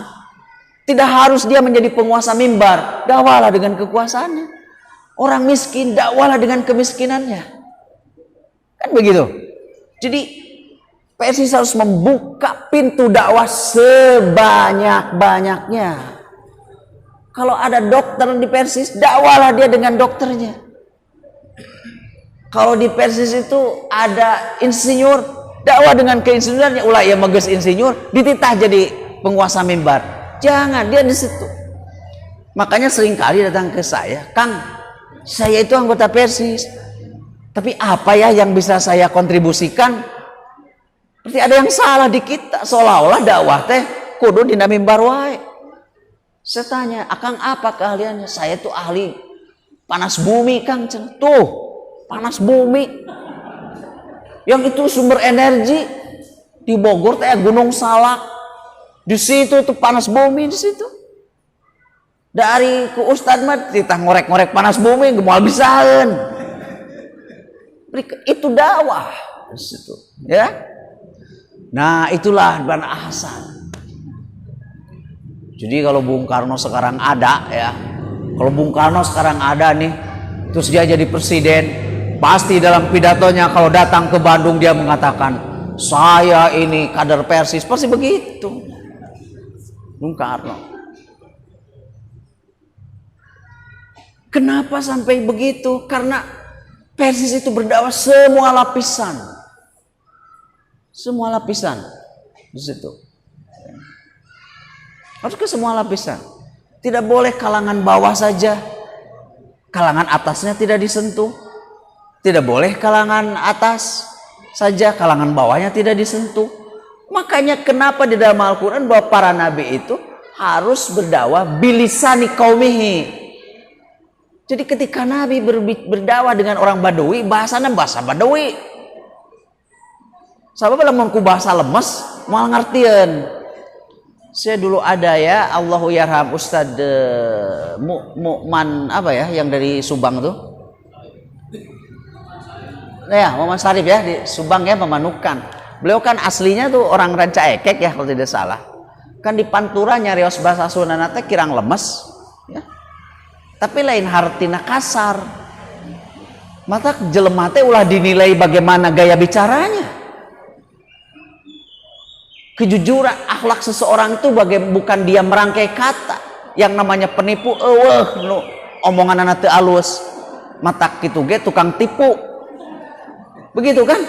tidak harus dia menjadi penguasa mimbar, dakwahlah dengan kekuasaannya. Orang miskin, dakwahlah dengan kemiskinannya. Kan begitu. Jadi Persis harus membuka pintu dakwah sebanyak-banyaknya. Kalau ada dokter di Persis, dakwahlah dia dengan dokternya. Kalau di Persis itu ada insinyur, dakwah dengan keinsinyurnya. Ulah ya mages insinyur, dititah jadi penguasa mimbar. Jangan, dia di situ. Makanya seringkali datang ke saya, Kang, saya itu anggota Persis. Tapi apa ya yang bisa saya kontribusikan? Berarti ada yang salah di kita. Seolah-olah dakwah teh kudu dina mimbar wae. Saya tanya, Akang apa keahliannya? Saya tuh ahli panas bumi, Kang. Tuh, panas bumi. Yang itu sumber energi di Bogor teh Gunung Salak. Di situ tuh panas bumi di situ. Dari ku Ustad mah kita ngorek-ngorek panas bumi gemoal bisaeun. Itu dakwah di situ, ya. Nah, itulah Ban Ahsan. Jadi kalau Bung Karno sekarang ada ya, kalau Bung Karno sekarang ada nih, terus dia jadi presiden, pasti dalam pidatonya kalau datang ke Bandung dia mengatakan, saya ini kader Persis, pasti begitu. Bung Karno. Kenapa sampai begitu? Karena Persis itu berdakwah semua lapisan. Semua lapisan di situ. Harus ke semua lapisan. Tidak boleh kalangan bawah saja. Kalangan atasnya tidak disentuh. Tidak boleh kalangan atas saja, kalangan bawahnya tidak disentuh. Makanya kenapa di dalam Al-Quran bahwa para nabi itu harus berdakwah bilisani qaumihi. Jadi ketika nabi berdakwah dengan orang Badui, bahasanya bahasa Badui. Sabab lamun ku bahasa lemes moal ngartieun. Saya dulu ada ya, Allahu yarham Ustad Mu'man apa ya yang dari Subang tuh. Ya, Muhammad Sarif ya di Subang ya, Pemanukan. Beliau kan aslinya tuh orang Ranca Ekek ya kalau tidak salah. Kan di Pantura nyarios bahasa Sundana teh kirang lemes ya. Tapi lain hartina kasar. Mata jelema teh ulah dinilai bagaimana gaya bicaranya. Kejujuran akhlak seseorang itu bukan dia merangkai kata. Yang namanya penipu nu omongan anak teu alus. Matak kitu ge tukang tipu. Begitu kan?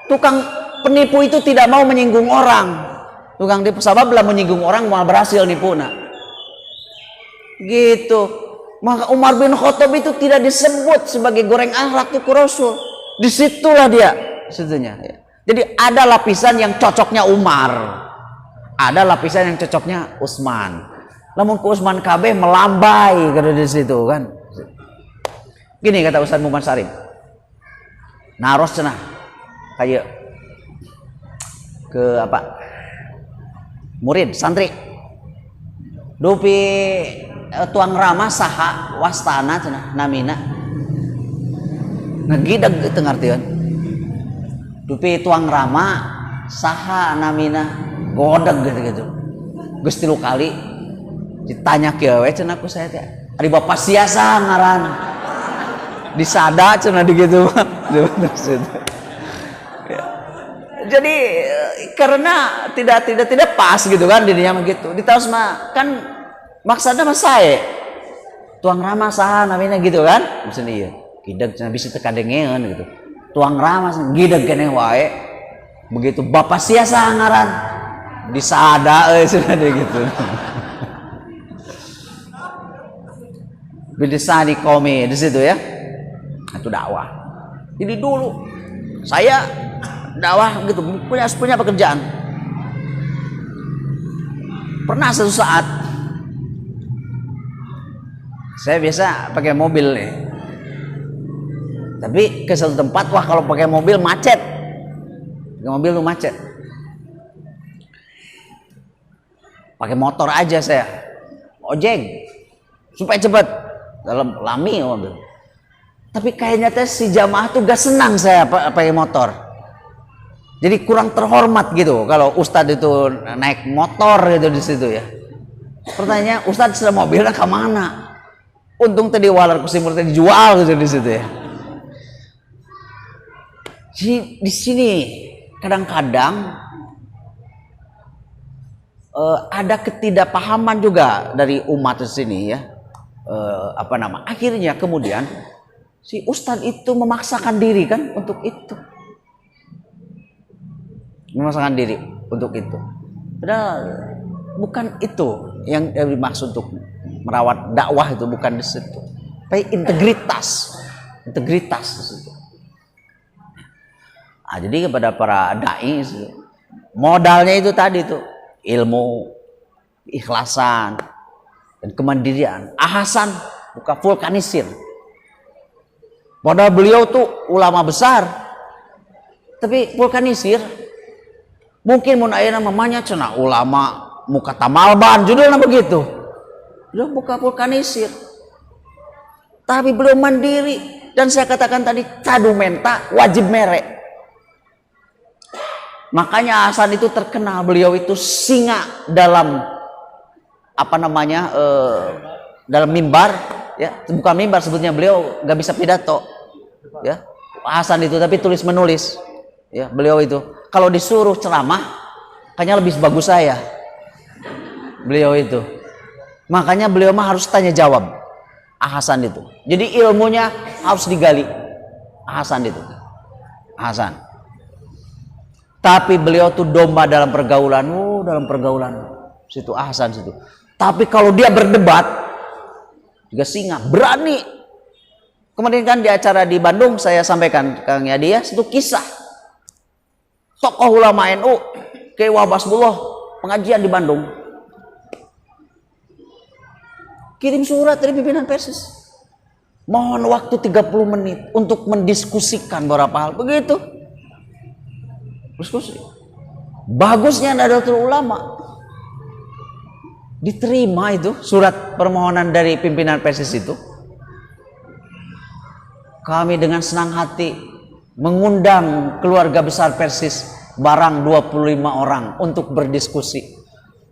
Tukang penipu itu tidak mau menyinggung orang. Tukang tipu sabab lah menyinggung orang mau berhasil nipuna. Gitu. Maka Umar bin Khattab itu tidak disebut sebagai goreng akhlak itu Rasul. Disitulah dia situnya. Jadi ada lapisan yang cocoknya Umar, ada lapisan yang cocoknya Utsman. Namun ke Utsman kabeh melambai kada di situ kan. Gini kata Ustaz Muhammad Sarif. Naros cenah kayak ke apa? Murid, santri. Dupi tuang rama saha wastana cenah namina. Ngegidag teu ngartieun. Dupi tuang rama saha namina godeg gitu. Geus 3 kali ditanya kieu we cenah ku saya teh. Ari bapak siasa ngaran. Disada cenah dikitu. Jadi karena tidak pas gitu kan dirinya begitu. Ditaos mah kan maksudnya mah sae. Tuang rama saha namina gitu kan? Maksudna ieu. Gideg cenah bisa teu kadengeun gitu. Tuang rama gideg keneh wae. Begitu bapak siasa ngaran. Disada euy cenah gitu. Bidesa di komi di situ ya. Itu dakwah. Jadi dulu saya dakwah gitu punya pekerjaan. Pernah suatu saat saya biasa pakai mobil nih. Tapi ke suatu tempat wah kalau pakai mobil macet. Pakai mobil tuh macet. Pakai motor aja saya. Ojek supaya cepat dalam lami mobil. Tapi kayaknya teh si jamaah tuh gak senang saya pakai motor. Jadi kurang terhormat gitu kalau ustadz itu naik motor gitu di situ ya. Pertanyaannya ustadz sudah mobilnya ke mana? Untung tadi walar kusimur tadi dijual gitu di situ ya. Di sini kadang-kadang ada ketidakpahaman juga dari umat di sini ya. Akhirnya kemudian si ustadz itu memaksakan diri kan untuk itu. Memaksakan diri untuk itu. Padahal bukan itu yang dimaksud untuk merawat dakwah itu, bukan di situ. Tapi integritas di situ. Nah, jadi kepada para dai modalnya itu tadi tuh ilmu, ikhlasan, dan kemandirian. Ahasan buka vulkanisir. Padahal beliau tuh ulama besar, tapi vulkanisir. Mungkin mun ayeuna namanya cenah ulama muka tamalban judulnya begitu. Beliau buka vulkanisir. Tapi beliau mandiri dan saya katakan tadi cadu menta wajib merek. Makanya Hasan itu terkenal, beliau itu singa dalam dalam mimbar ya, bukan mimbar sebetulnya, beliau nggak bisa pidato ya. Hasan itu tapi tulis menulis ya, beliau itu kalau disuruh ceramah kayaknya lebih bagus saya beliau itu. Makanya beliau mah harus tanya jawab Hasan itu, jadi ilmunya harus digali Hasan itu. Tapi beliau tuh domba dalam pergaulan, situ Hasan situ. Tapi kalau dia berdebat juga singa, berani. Kemudian kan di acara di Bandung saya sampaikan Kang Yadi ya, satu kisah tokoh ulama NU Kiai Wahbasbullah pengajian di Bandung. Kirim surat dari pimpinan Persis. Mohon waktu 30 menit untuk mendiskusikan beberapa hal. Begitu. Diskusi. Bagusnya Nahdlatul Ulama. Diterima itu surat permohonan dari pimpinan Persis itu. Kami dengan senang hati mengundang keluarga besar Persis barang 25 orang untuk berdiskusi.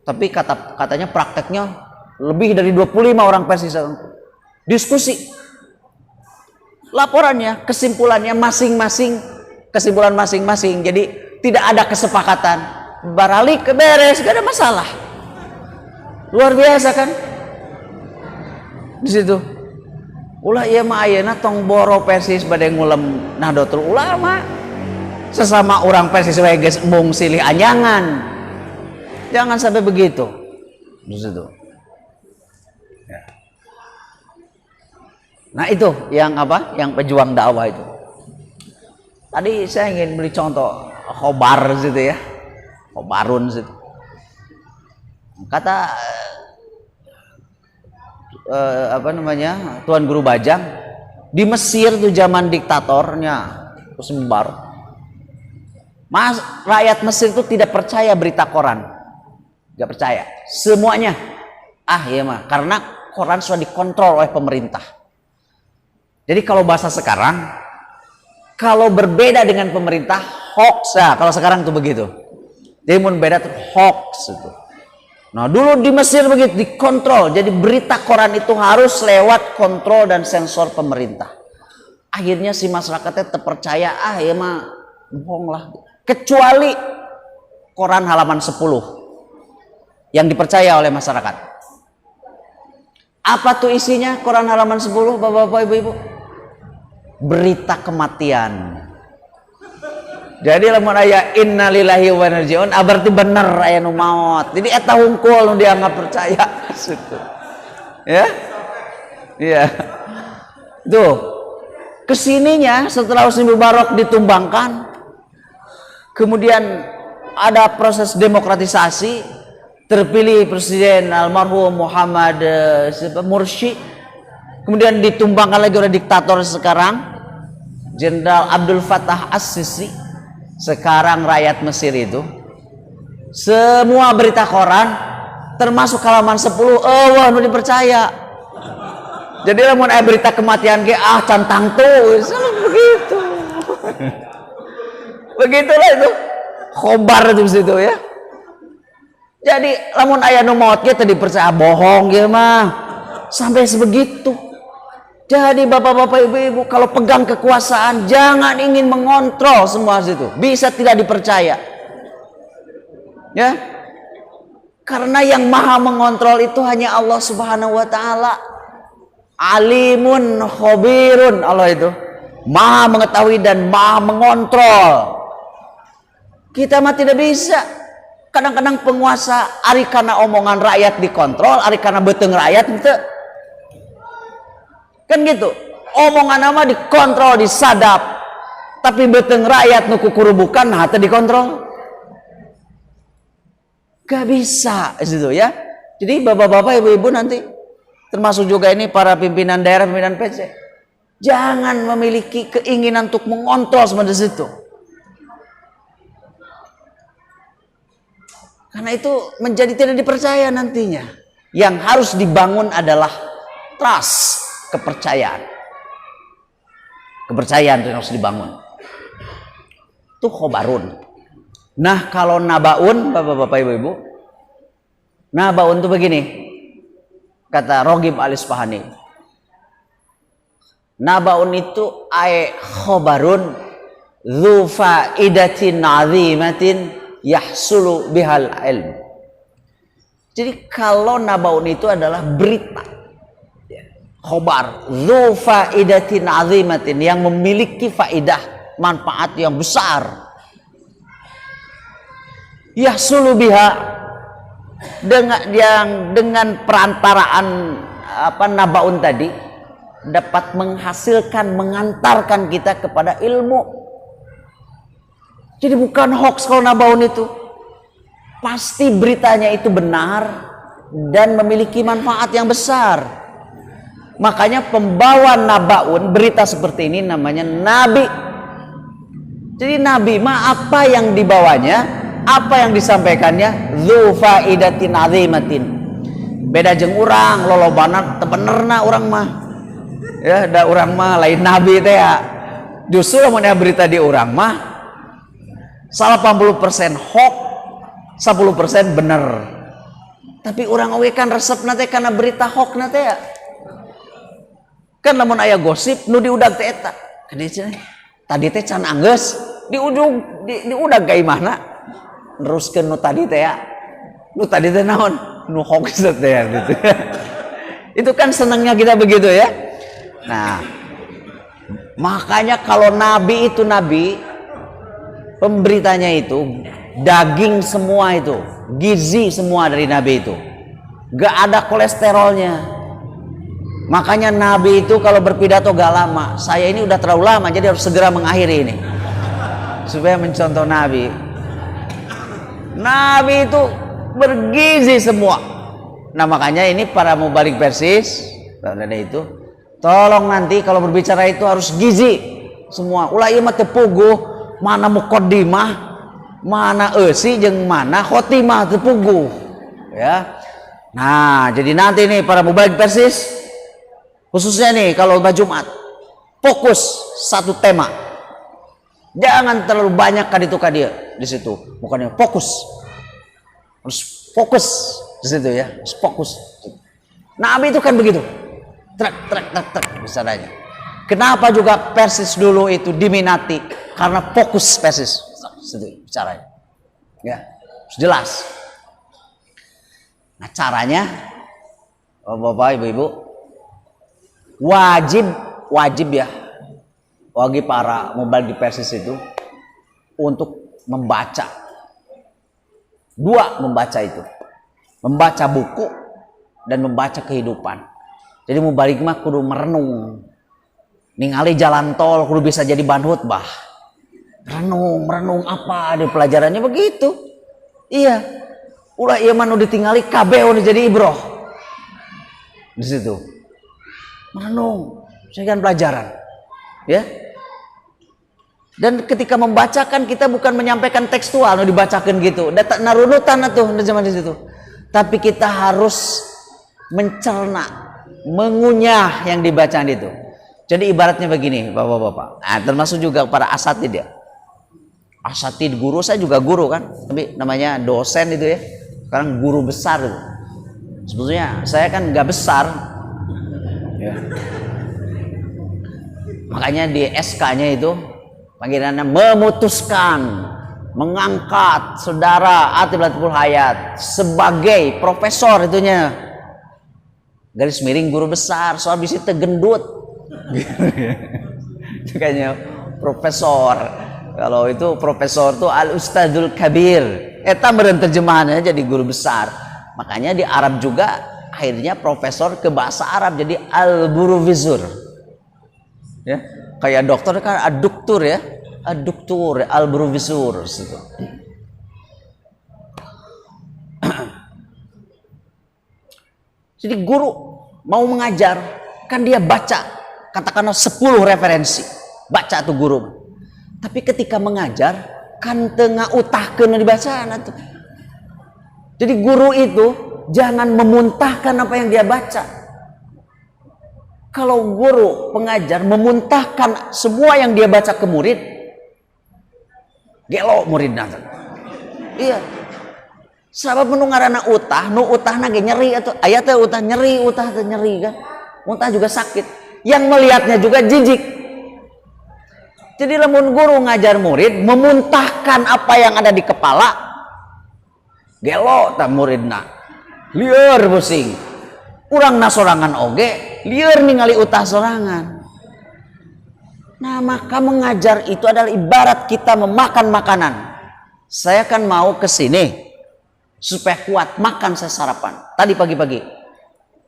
Tapi katanya prakteknya lebih dari 25 orang Persis diskusi. Laporannya, kesimpulannya kesimpulan masing-masing. Jadi tidak ada kesepakatan. Baralik beres, gak ada masalah. Luar biasa kan? Di situ. Ulah ieu mah ayeuna tong boro Persis bade ngulem Nahdlatul Ulama. Sesama orang Persis we geus embung silih anyangan. Jangan sampai begitu. Di situ. Ya. Nah itu yang apa? Yang pejuang dakwah itu. Tadi saya ingin beri contoh khobar situ ya, khobarun situ. Kata Tuan Guru Bajang, di Mesir tuh zaman diktatornya Sembar, rakyat Mesir itu tidak percaya berita koran, nggak percaya semuanya. Ya mah, karena koran sudah dikontrol oleh pemerintah. Jadi kalau bahasa sekarang, kalau berbeda dengan pemerintah hoax ya, kalau sekarang tuh begitu. Jadi mau beda tuh hoax itu. Nah dulu di Mesir begitu dikontrol, jadi berita koran itu harus lewat kontrol dan sensor pemerintah. Akhirnya si masyarakatnya terpercaya, ya mah bohong lah. Kecuali koran halaman 10 yang dipercaya oleh masyarakat. Apa tuh isinya koran halaman 10 bapak-bapak ibu-ibu? Berita kematian. Jadi lamun aya innalillahi wa inna ilaihi raji'un berarti bener aya nu maot. Jadi eta hungkul nu dianggap percaya gitu. Ya? Iya. Tuh. Kesininya setelah Husni Mubarak ditumbangkan, kemudian ada proses demokratisasi, terpilih Presiden almarhum Muhammad Mursi, kemudian ditumbangkan lagi oleh diktator sekarang Jenderal Abdul Fattah As-Sisi. Sekarang rakyat Mesir itu semua berita koran termasuk halaman 10 wah nu dipercaya. Jadi lamun aya berita kematian ge cantang tuh begitu. Begitulah itu khobar itu situ ya. Jadi lamun aya nu maot ge teu dipercaya bohong ge mah. Sampai sebegitu. Jadi bapak-bapak ibu-ibu kalau pegang kekuasaan jangan ingin mengontrol semua situ. Bisa tidak dipercaya. Ya. Karena yang maha mengontrol itu hanya Allah Subhanahu wa taala. Alimun khabirun, Allah itu maha mengetahui dan maha mengontrol. Kita mah tidak bisa. Kadang-kadang penguasa ari kana omongan rakyat dikontrol, ari kana beuteung rakyat gitu. Kan gitu. Omongan nama dikontrol, disadap. Tapi beuteung rakyat nu kukurubukan teu dikontrol. Gak bisa gitu ya. Jadi bapak-bapak ibu-ibu nanti termasuk juga ini para pimpinan daerah, pimpinan PC, jangan memiliki keinginan untuk mengontrol seperti itu. Karena itu menjadi tidak dipercaya nantinya. Yang harus dibangun adalah trust, kepercayaan. Kepercayaan itu harus dibangun. Itu khobarun. Nah kalau nabaun, bapak-bapak ibu-ibu, nabaun itu begini. Kata Roghib Al-Isfahani, nabaun itu ay khobarun dzu faidatin azimatin yahsulu bihal ilm. Jadi kalau nabaun itu adalah berita, khobar dzu faidatin azimatin yang memiliki faidah, manfaat yang besar, yahsulu biha dengan perantaraan nabaun tadi dapat menghasilkan, mengantarkan kita kepada ilmu. Jadi bukan hoax kalau nabaun itu, pasti beritanya itu benar dan memiliki manfaat yang besar. Makanya pembawa nabaun berita seperti ini namanya nabi. Jadi nabi mah apa yang dibawanya, apa yang disampaikannya dzu faidatin azimatin. Beda jeung urang lolobana teu benerna urang mah. Ya, da urang mah lain nabi teh ya. Justru lamun berita di urang mah 80% hoax, 10% bener. Tapi urang oge kan resepna teh kana berita hoax na teh ya. Kan lamun aya gosip nu diudag teh eta. Tadi teh can anggeus di ujung diudag ka imahna. Teruskan nu tadi teh ya, nu tadi teh naon, nu hoax teh ya gitu. Itu kan senangnya kita begitu ya. Nah, makanya kalau nabi itu nabi, pemberitanya itu daging semua itu, gizi semua dari nabi itu, gak ada kolesterolnya. Makanya nabi itu kalau berpidato gak lama. Saya ini udah terlalu lama, jadi harus segera mengakhiri ini. supaya mencontoh Nabi. Nabi itu bergizi semua. Nah makanya ini para mubalik persis, itu tolong nanti kalau berbicara itu harus gizi semua. Ulah ieu mah teu puguh, mana muqaddimah, mana eusi jeung mana khotimah teu puguh. Ya. Nah, jadi nanti nih para mubalik persis khususnya nih kalau Jumat fokus satu tema. Jangan terlalu banyak kaditu-kadia di situ. Bukannya fokus. Harus fokus di situ ya. Harus fokus. Nabi itu kan begitu. Trek bicaranya. Kenapa juga persis dulu itu diminati? Karena fokus persis. Situ bicaranya. Ya, jelas. Nah, caranya Bapak, Ibu-ibu wajib ya bagi para mubalik persis itu untuk membaca. Dua membaca itu. Membaca buku dan membaca kehidupan. Jadi mubalik mah kudu merenung. Ningali jalan tol kudu bisa jadi ban khutbah. Merenung apa di pelajarannya begitu. Iya. Ulah ieu mah nu ditingali kabeh nu jadi ibroh. Di situ. Merenung, saya kan pelajaran. Ya. Dan ketika membacakan kita bukan menyampaikan tekstual nu dibacakan gitu. Data narunutan atuh di zaman di situ. Tapi kita harus mencerna, mengunyah yang dibacaan itu. Jadi ibaratnya begini, Bapak-bapak. Nah, termasuk juga para asatid ya. Asatid guru, saya juga guru kan. Tapi namanya dosen itu ya. Sekarang guru besar itu. Sebetulnya saya kan nggak besar. Ya. Makanya di SK-nya itu panggilannya memutuskan mengangkat saudara Atib Latiful Hayat sebagai profesor itunya. Garis miring guru besar, soal bisa gendut. Kayaknya profesor. Kalau itu profesor tuh al ustadzul kabir. Eta meureun terjemahannya jadi guru besar. Makanya di Arab juga akhirnya profesor ke bahasa Arab jadi al-buruvizur. Ya, kayak dokter kan aduktur ya. Aduktur, al-buruvizur gitu. Jadi guru mau mengajar kan dia baca katakanlah 10 referensi. Baca tuh guru. Tapi ketika mengajar kan tengah utahkeun dibacaan atuh. Jadi guru itu jangan memuntahkan apa yang dia baca. Kalau guru pengajar memuntahkan semua yang dia baca ke murid, gelo muridna. Iya. Sabab nu ngaranna utah, nu utahna ge nyeri atuh. Aya teh utah nyeri kan. Utah juga sakit. Yang melihatnya juga jijik. Jadi lamun guru ngajar murid memuntahkan apa yang ada di kepala, gelo ta muridna. Lieur pusing. Urangna sorangan oge, lieur ningali utah sorangan. Nah, maka mengajar itu adalah ibarat kita memakan makanan. Saya kan mau ke sini supaya kuat makan saya sarapan. Tadi pagi-pagi.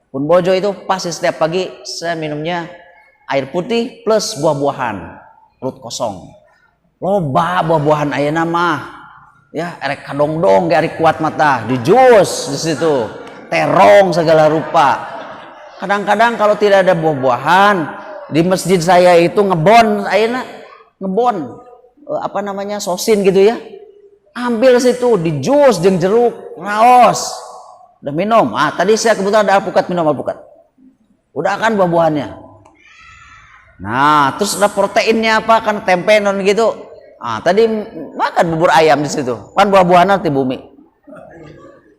Pun bojo itu pasti setiap pagi saya minumnya air putih plus buah-buahan. Perut kosong. Loba buah-buahan ayeuna mah. Ya, erek kadongdong ge ari kuat mata, di jus di situ. Terong segala rupa. Kadang-kadang kalau tidak ada buah-buahan, di masjid saya itu ngebon ayeuna, apa namanya? Sosin gitu ya. Ambil situ di jus jeung jeruk, raos. Udah minum. Ah, tadi saya kebetulan ada alpukat, minum alpukat. Udah kan buah-buahannya. Nah, terus ada proteinnya apa kan tempe non gitu. Ah, tadi makan bubur ayam di situ. Kan buah-buahan di bumi.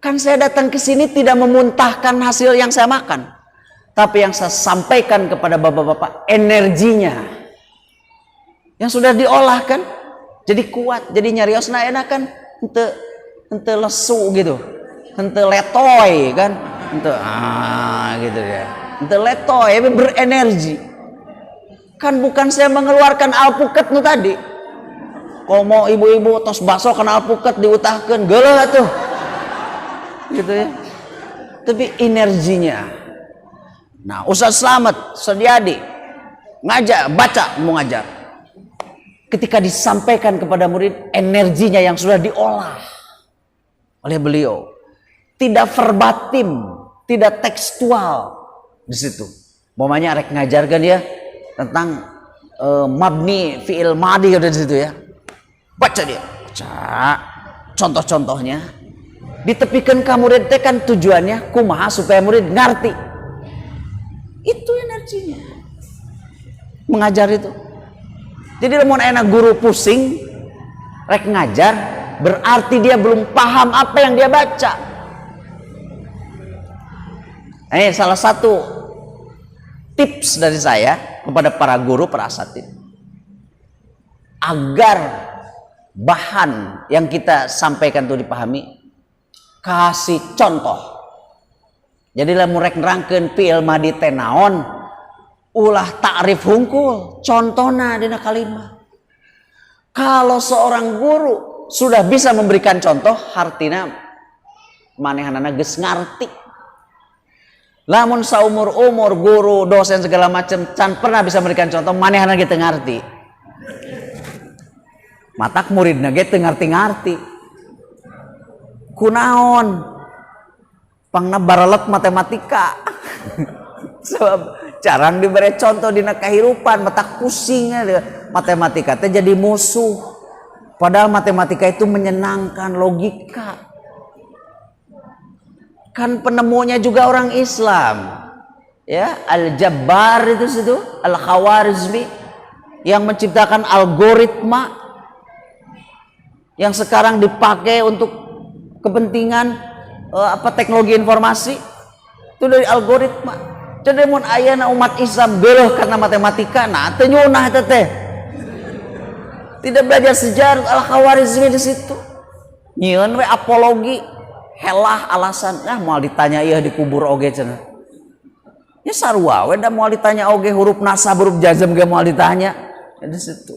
Kan saya datang ke sini tidak memuntahkan hasil yang saya makan. Tapi yang saya sampaikan kepada bapak-bapak energinya. Yang sudah diolah kan jadi kuat, jadi nyariosna enak kan. Ente lesu gitu. Ente letoy kan. Ente gitu ya. Ente letoy berenergi. Kan bukan saya mengeluarkan alpukat nu tadi. Kalau mau ibu-ibu tos baso kan alpukat diutahkeun geuleuh atuh. Gitu ya. Tapi energinya. Nah, Ustaz Slamet Sediadi ngajar, baca mau ngajar. ketika disampaikan kepada murid, energinya yang sudah diolah oleh beliau, tidak verbatim, tidak tekstual di situ. Umpamanya rek ngajarkan dia tentang mabni fi'il madi ada di situ ya. Baca dia, baca contoh-contohnya. Ditepikan ke murid teh kan tujuannya kumaha supaya murid ngerti. Itu energinya. Mengajar itu. Jadi lamun enak guru pusing rek ngajar, berarti dia belum paham apa yang dia baca. Salah satu tips dari saya kepada para guru, para asatid, agar bahan yang kita sampaikan itu dipahami, kasih contoh. Jadi lamun rek nerangkeun fi'il madi teh naon, ulah ta'rif hungkul, contohna dina kalimat. Kalau seorang guru sudah bisa memberikan contoh, artina manehanana geus ngarti. Lamun saumur-umur guru, dosen segala macam can pernah bisa memberikan contoh, manehanana ge teu ngarti. Matak muridna ge teu ngarti-ngarti. Kunaon? Pangna baralet matematika. Sebab jarang diberi contoh dina kahirupan, matak pusingnya matematika teh jadi musuh. Padahal matematika itu menyenangkan, logika. Kan penemunya juga orang Islam. Ya, Al-Jabbar itu situ, Al-Khawarizmi yang menciptakan algoritma yang sekarang dipakai untuk kepentingan teknologi informasi. Itu dari algoritma. Jadi mun ayeuna umat Islam geuleuh karena matematika, nah teu nyunah eta teh. Tidak belajar sejarah Al-Khawarizmi di situ. Nyieun we apologi, helah alasan, moal ditanya ieu dikubur oge cenah. Ya sarua we da moal ditanya oge huruf nasab, huruf jazm ge moal ditanya. Di situ.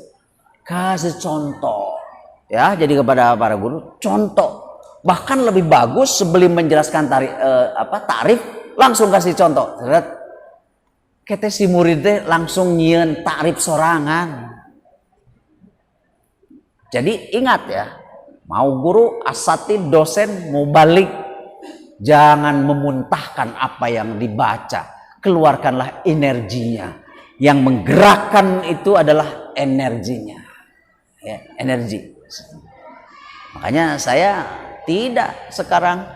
Kasih contoh. Ya, jadi kepada para guru, contoh. Bahkan lebih bagus sebelum menjelaskan tarif, langsung kasih contoh. Kete si murid teh langsung nyieun tarif sorangan. Jadi ingat ya, mau guru, asatid, dosen, mau balik, jangan memuntahkan apa yang dibaca. Keluarkanlah energinya. Yang menggerakkan itu adalah energinya. Ya, energi. Makanya saya tidak sekarang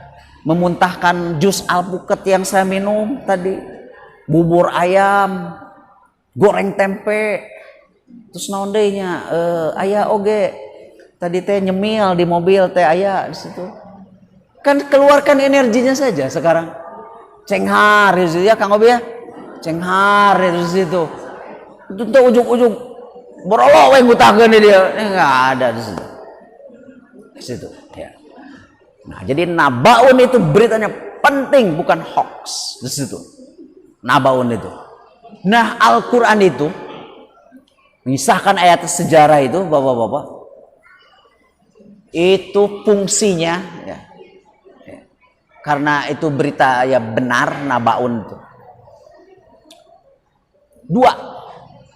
memuntahkan jus alpukat yang saya minum tadi, bubur ayam, goreng tempe, terus naon deui nya aya oge tadi teh nyemil di mobil teh aya di situ. Kan keluarkan energinya saja sekarang. Cenghar di situ ya Kang Obi ya. Cenghar di situ. Itu teh ujung-ujung borolo we ngutahkeun dia. Enggak ada di situ. Di situ ya. Nah, jadi nabaun itu beritanya penting, bukan hoax di situ. Nabaun itu. Nah, Al-Qur'an itu mengisahkan ayat sejarah itu, Bapak-bapak. Itu fungsinya ya. Karena itu berita ya benar, nabaun itu. Dua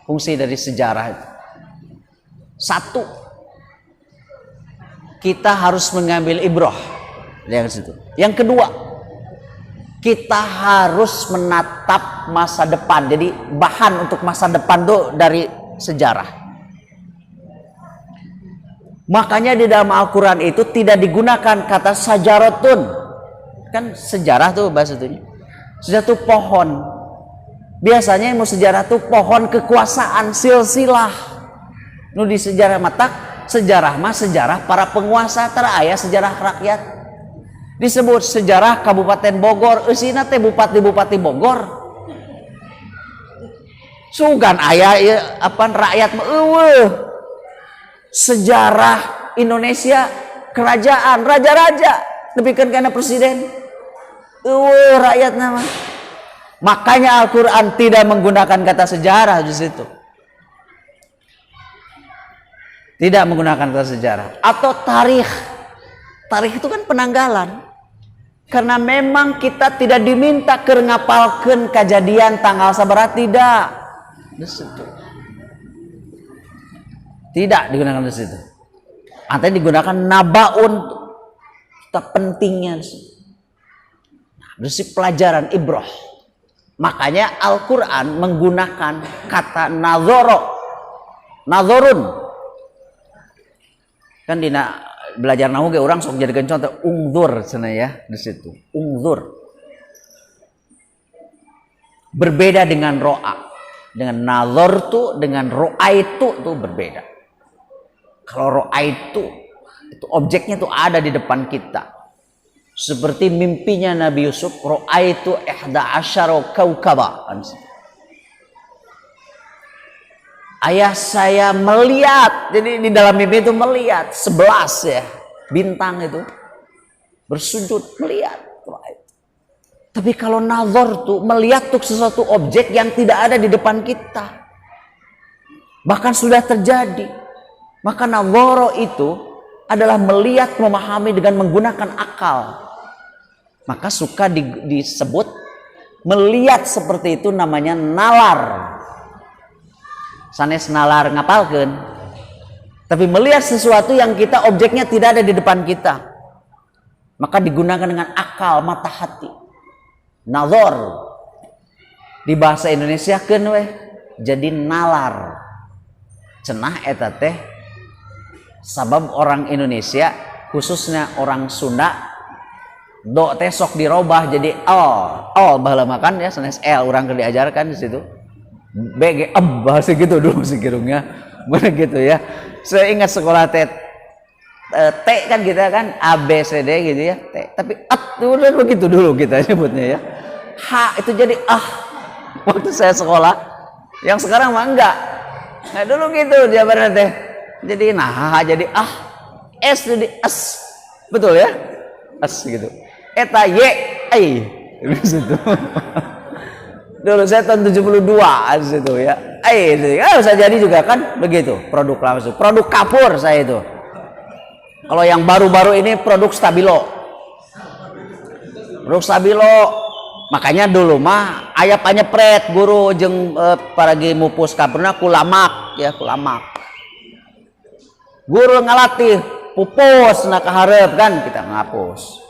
fungsi dari sejarah itu. Satu, kita harus mengambil ibrah dari situ. Yang kedua, kita harus menatap masa depan. Jadi bahan untuk masa depan itu dari sejarah. Makanya di dalam Al-Quran itu tidak digunakan kata sajaratun. Kan sejarah tuh bahasa itu. Sejarah tuh pohon. Biasanya yang mau sejarah tuh pohon kekuasaan, silsilah. Nu di sejarah matak, sejarah mah sejarah para penguasa, tara aya sejarah rakyat. Disebut sejarah Kabupaten Bogor, eusina teh bupati-bupati Bogor. Sugan aya ieu rakyat mah eueuh. Sejarah Indonesia kerajaan, raja-raja, nepikeun kana presiden. Eueuh rakyat nama. Makanya Al-Qur'an tidak menggunakan kata sejarah di situ. Tidak menggunakan kata sejarah atau tarikh. Tarikh itu kan penanggalan. Karena memang kita tidak diminta keur ngapalkeun kejadian tanggal sabaraha, tidak. Di situ. Tidak digunakan di situ. Artinya digunakan nabaun, tak pentingnya di situ. Nah, pelajaran ibrah. Makanya Al-Quran menggunakan kata nazoro, nazorun. Kan belajar nahu ge orang sok jadikan contoh ungzur sana ya di situ. Ungzur. Berbeda dengan ro'a. Dengan nazar tu dengan ro'a itu tuh berbeda. Kalau ro'a itu objeknya tuh ada di depan kita. Seperti mimpinya Nabi Yusuf, ro'a itu 11 kaukaba. Ayah saya melihat, jadi di dalam mimpi itu melihat 11 ya bintang itu bersujud melihat. Tapi kalau nazar tuh melihat tuh sesuatu objek yang tidak ada di depan kita, bahkan sudah terjadi. Maka nazar itu adalah melihat, memahami dengan menggunakan akal. Maka suka disebut melihat seperti itu namanya nalar. Sanes nalar ngapalkeun. Tapi melihat sesuatu yang kita objeknya tidak ada di depan kita, maka digunakan dengan akal, mata hati. Nazar di bahasa Indonesia keun we jadi nalar. Cenah eta teh sabab orang Indonesia khususnya orang Sunda do teh sok dirobah jadi al baheula makan ya sanes l urang keur diajarkan di situ. BG bahasa gitu dulu sekiranya bener gitu ya. Saya ingat sekolah T kan kita kan A B C D gitu ya T, tapi udah begitu dulu kita nyebutnya ya. H itu jadi waktu saya sekolah, yang sekarang mah enggak. Nah dulu gitu jawabannya teh. Jadi nah jadi S jadi as. Betul ya? As gitu. Eta Y di situ. Dulu saya tahun 72 di situ ya. Bisa jadi juga kan begitu. Produk langsung. Produk kapur saya itu. Kalau yang baru-baru ini produk stabilo. Produk stabilo. Makanya dulu mah aya panyepret guru jeung paragi mupus kapurna kulamak ya kulamak. Guru ngalatih pupus na kaharep kan kita ngapus.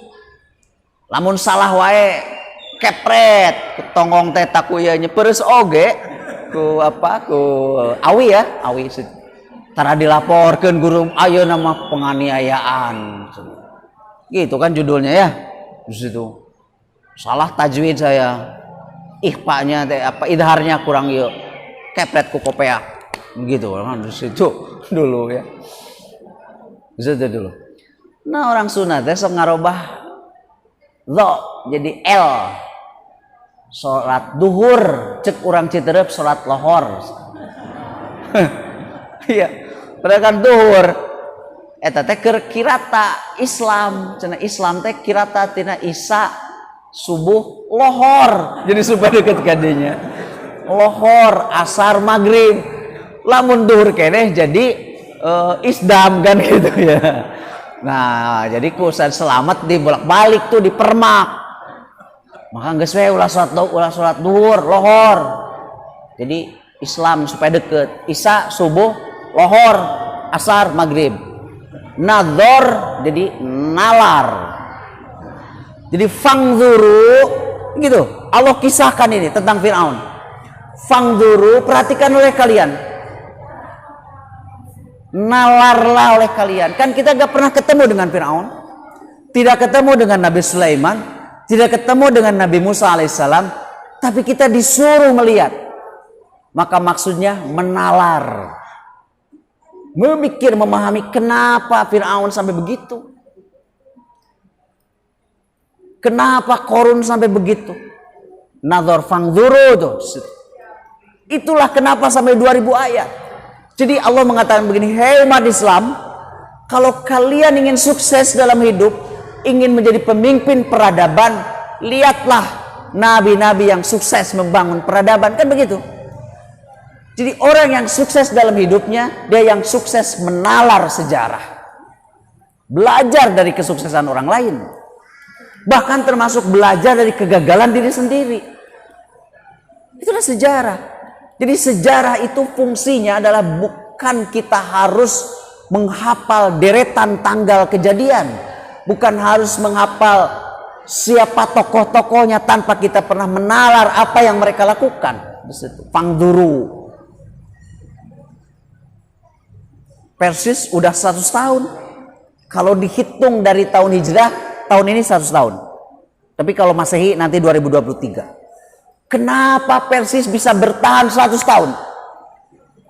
Lamun salah wae kepret tonggong teh taku ya nyeupeureus oge ku awi ya awi tara dilaporkeun guru ayeuna mah penganiayaan. Gitu kan judulnya ya. Di situ. Salah tajwid saya. Ikhfanya teh idharnya kurang ieu. Kepret ku kopea. Begitu kan di situ dulu ya. Di situ dulu. Nah, orang Sunda teh sok ngarobah dho jadi L. Salat duhur, cek urang Citerep salat lohor. Iya. Padahal kan duhur eta teh keur kirata Islam, cenah Islam teh kirata tina Isya subuh lohor. Jadi supaya deket kadinya. Lohor, asar, maghrib. Lamun duhur keneh jadi isdam kan gitu ya. Nah, jadi kusan selamat dibolak-balik tuh dipermak. Maka geus we ulah salat duhur, lohor. Jadi Islam supaya deket. Isya subuh, lohor, asar, maghrib. Nadzor jadi nalar. Jadi fangzuru gitu. Allah kisahkan ini tentang Firaun. Fangzuru, perhatikan oleh kalian. Nalarlah oleh kalian. Kan kita gak pernah ketemu dengan Firaun, tidak ketemu dengan Nabi Sulaiman, tidak ketemu dengan Nabi Musa alaihissalam, tapi kita disuruh melihat. Maka maksudnya menalar, memikir, memahami kenapa Firaun sampai begitu, kenapa Korun sampai begitu. Nazar fangzuru tuh. Itulah kenapa sampai 2000 ayat. Jadi Allah mengatakan begini, hei umat Islam, kalau kalian ingin sukses dalam hidup, ingin menjadi pemimpin peradaban, lihatlah nabi-nabi yang sukses membangun peradaban, kan begitu. Jadi orang yang sukses dalam hidupnya, dia yang sukses menalar sejarah, belajar dari kesuksesan orang lain, bahkan termasuk belajar dari kegagalan diri sendiri. Itulah sejarah. Jadi sejarah itu fungsinya adalah bukan kita harus menghafal deretan tanggal kejadian, bukan harus menghafal siapa tokoh-tokohnya tanpa kita pernah menalar apa yang mereka lakukan. Fangduru. Persis udah 100 tahun. Kalau dihitung dari tahun hijrah, tahun ini 100 tahun. Tapi kalau Masehi nanti 2023. Kenapa Persis bisa bertahan 100 tahun?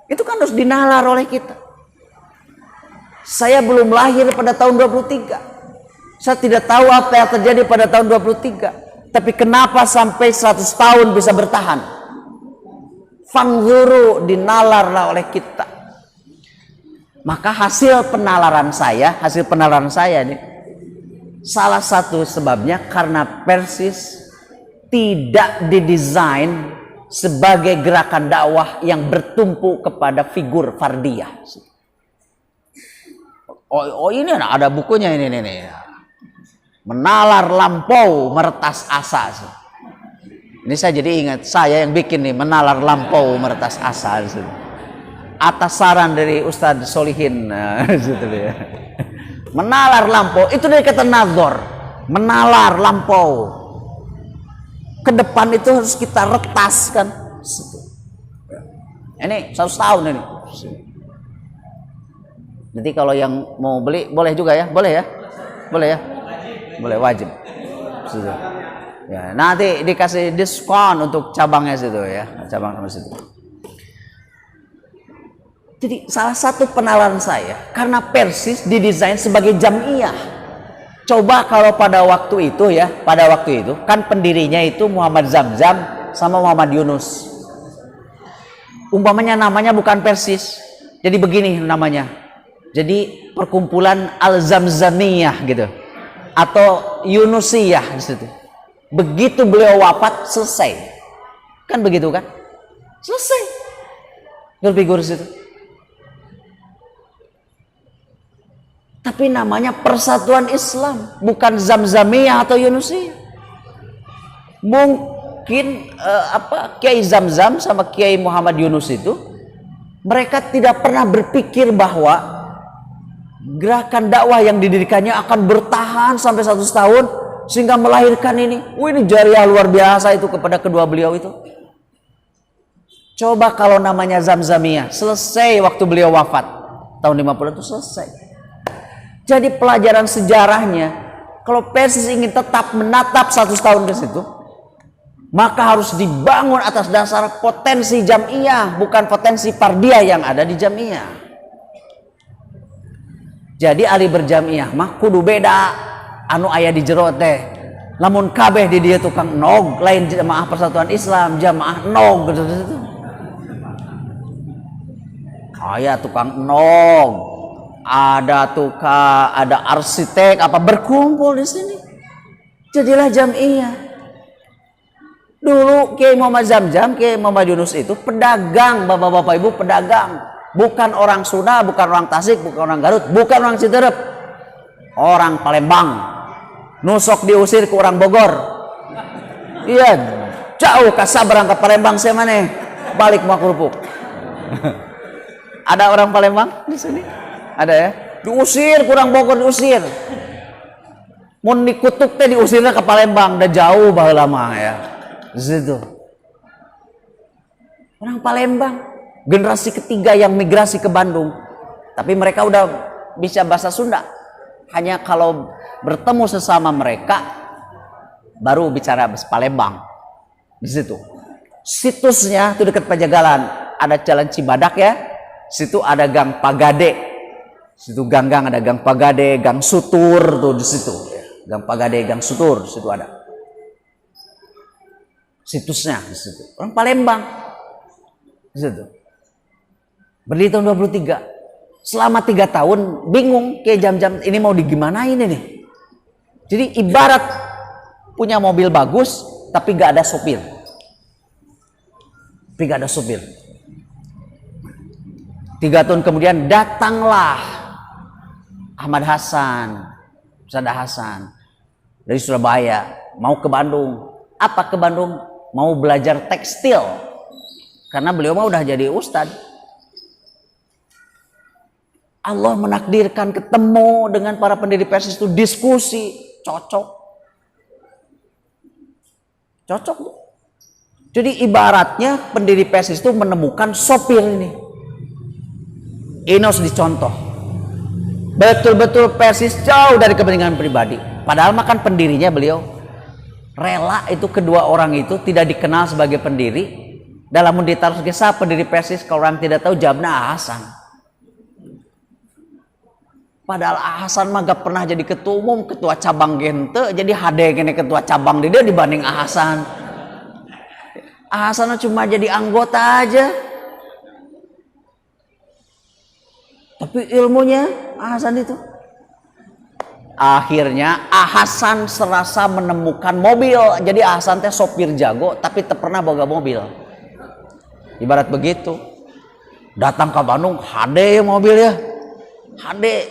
Itu kan harus dinalar oleh kita. Saya belum lahir pada tahun 23. Saya tidak tahu apa yang terjadi pada tahun 23. Tapi kenapa sampai 100 tahun bisa bertahan? Fangzuru, dinalarlah oleh kita. Maka hasil penalaran saya nih, salah satu sebabnya karena Persis tidak didesain sebagai gerakan dakwah yang bertumpu kepada figur fardiyah. Oh ini ada bukunya ini. Menalar lampau meretas asa. Ini saya jadi ingat, saya yang bikin nih, menalar lampau meretas asa. Atas saran dari Ustadz Solihin. Menalar lampau, itu dari kata nazar. Menalar lampau. Ke depan itu harus kita retaskan. Ini 100 tahun ini. Nanti kalau yang mau beli boleh juga ya, boleh ya, boleh wajib. Ya, nanti dikasih diskon untuk cabangnya situ ya, cabang sama situ. Jadi salah satu penalaran saya karena Persis didesain sebagai jamiah. Coba kalau pada waktu itu kan pendirinya itu Muhammad Zamzam sama Muhammad Yunus. Umpamanya namanya bukan Persis, jadi begini namanya. Jadi perkumpulan Al-Zamzamiyah gitu, atau Yunusiyah di situ. Begitu beliau wafat selesai, kan begitu kan? Selesai. Figur situ. Tapi namanya Persatuan Islam, bukan Zamzamiyah atau Yunusiyah. Mungkin Kiai Zamzam sama Kiai Muhammad Yunus itu mereka tidak pernah berpikir bahwa gerakan dakwah yang didirikannya akan bertahan sampai 100 tahun sehingga melahirkan ini. Ini jariah luar biasa itu kepada kedua beliau itu. Coba kalau namanya Zamzamiyah, selesai waktu beliau wafat tahun 50 itu selesai. Jadi pelajaran sejarahnya, kalau Persis ingin tetap menatap 100 tahun ke situ, maka harus dibangun atas dasar potensi jamiah, bukan potensi fardiyah yang ada di jamiah. Jadi ali berjamiah mah kudu beda anu aya di jero teh. Lamun kabeh di dia tukang nog, lain jamaah Persatuan Islam, jamaah nog gitu. Aya tukang nog, ada arsitek apa berkumpul di sini. Jadilah jamiah. Dulu Kiai Muhammad Zamzam, Kiai Muhammad Yunus itu pedagang, bapak-bapak ibu pedagang. Bukan orang Sunda, bukan orang Tasik, bukan orang Garut, bukan orang Citirep. Orang Palembang. Nusok diusir ke orang Bogor. Iya, jauh kasabarang ke Palembang saya mana? Balik mau kerupuk. Ada orang Palembang di sini? Ada ya? Diusir kurang Bogor, diusir. Mun dikutuk teh diusirnya ke Palembang, udah jauh baheula mah ya. Situ. Orang Palembang, generasi ketiga yang migrasi ke Bandung. Tapi mereka udah bisa bahasa Sunda. Hanya kalau bertemu sesama mereka baru bicara bahasa Palembang. Di situ. Situsnya itu dekat Pajagalan, ada Jalan Cibadak ya. Situ ada Gang Pagade. Situ gang-gang ada Gang Pagade, Gang Sutur tuh di situ. Gang Pagade, Gang Sutur di situ ada. Situsnya di situ. Orang Palembang di situ. Berdiri tahun 23. Selama 3 tahun bingung kayak jam-jam ini mau digimanain ini. Jadi ibarat punya mobil bagus tapi gak ada sopir. Tapi gak ada sopir. 3 tahun kemudian datanglah Ahmad Hasan, Sada Hasan dari Surabaya mau ke Bandung. Apa ke Bandung? Mau belajar tekstil. Karena beliau mah udah jadi ustad. Allah menakdirkan ketemu dengan para pendiri Persis itu, diskusi, cocok. Cocok. Jadi ibaratnya pendiri Persis itu menemukan sopir ini. Ini harus dicontoh. Betul-betul Persis jauh dari kepentingan pribadi. Padahal makan pendirinya beliau rela itu, kedua orang itu tidak dikenal sebagai pendiri. Dalam ditaruh kisah pendiri Persis, kalau orang tidak tahu jawabnya Hasan. Padahal Hasan mah gak pernah jadi ketua umum, ketua cabang gente, jadi hade kene ketua cabang di dia dibanding Hasan. Hasan cuma jadi anggota aja. Tapi ilmunya Hasan itu. Akhirnya Hasan serasa menemukan mobil. Jadi Hasan teh sopir jago tapi tak pernah boga mobil. Ibarat begitu. Datang ke Bandung, hade mobil ya. Hade.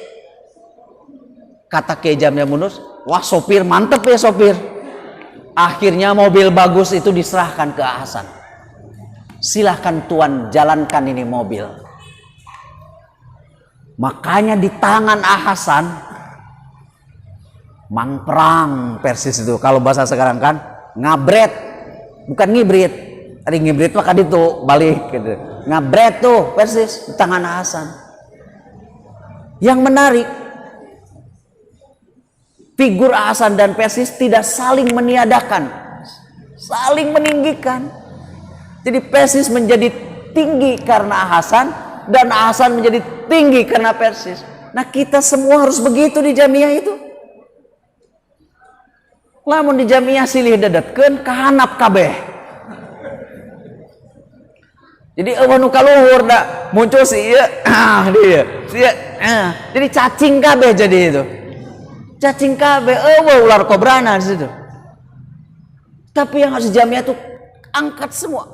Kata Kiai Jamil Munus, wah sopir mantep ya sopir. Akhirnya mobil bagus itu diserahkan ke Hasan. Silahkan tuan jalankan ini mobil. Makanya di tangan Hasan mang perang Persis itu. Kalau bahasa sekarang kan ngabret, bukan ngibrit. Tadi ngibrit maka itu balik gitu. Ngabret tuh Persis di tangan Hasan. Yang menarik, figur Hasan dan Persis tidak saling meniadakan, saling meninggikan. Jadi Persis menjadi tinggi karena Hasan dan Hasan menjadi tinggi karena Persis. Nah kita semua harus begitu di jamiah itu. Lamun di jamiah silih dadetkeun kahanap kabeh. Jadi eueuh nu kaluhur da muncul si ieu dia. Jadi cacing kabeh jadi itu. Cacing kabeh eueuh ular kobrana di situ. Tapi yang harus jamiah itu angkat semua.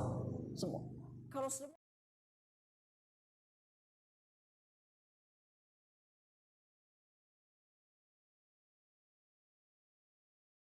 Semua. Kalau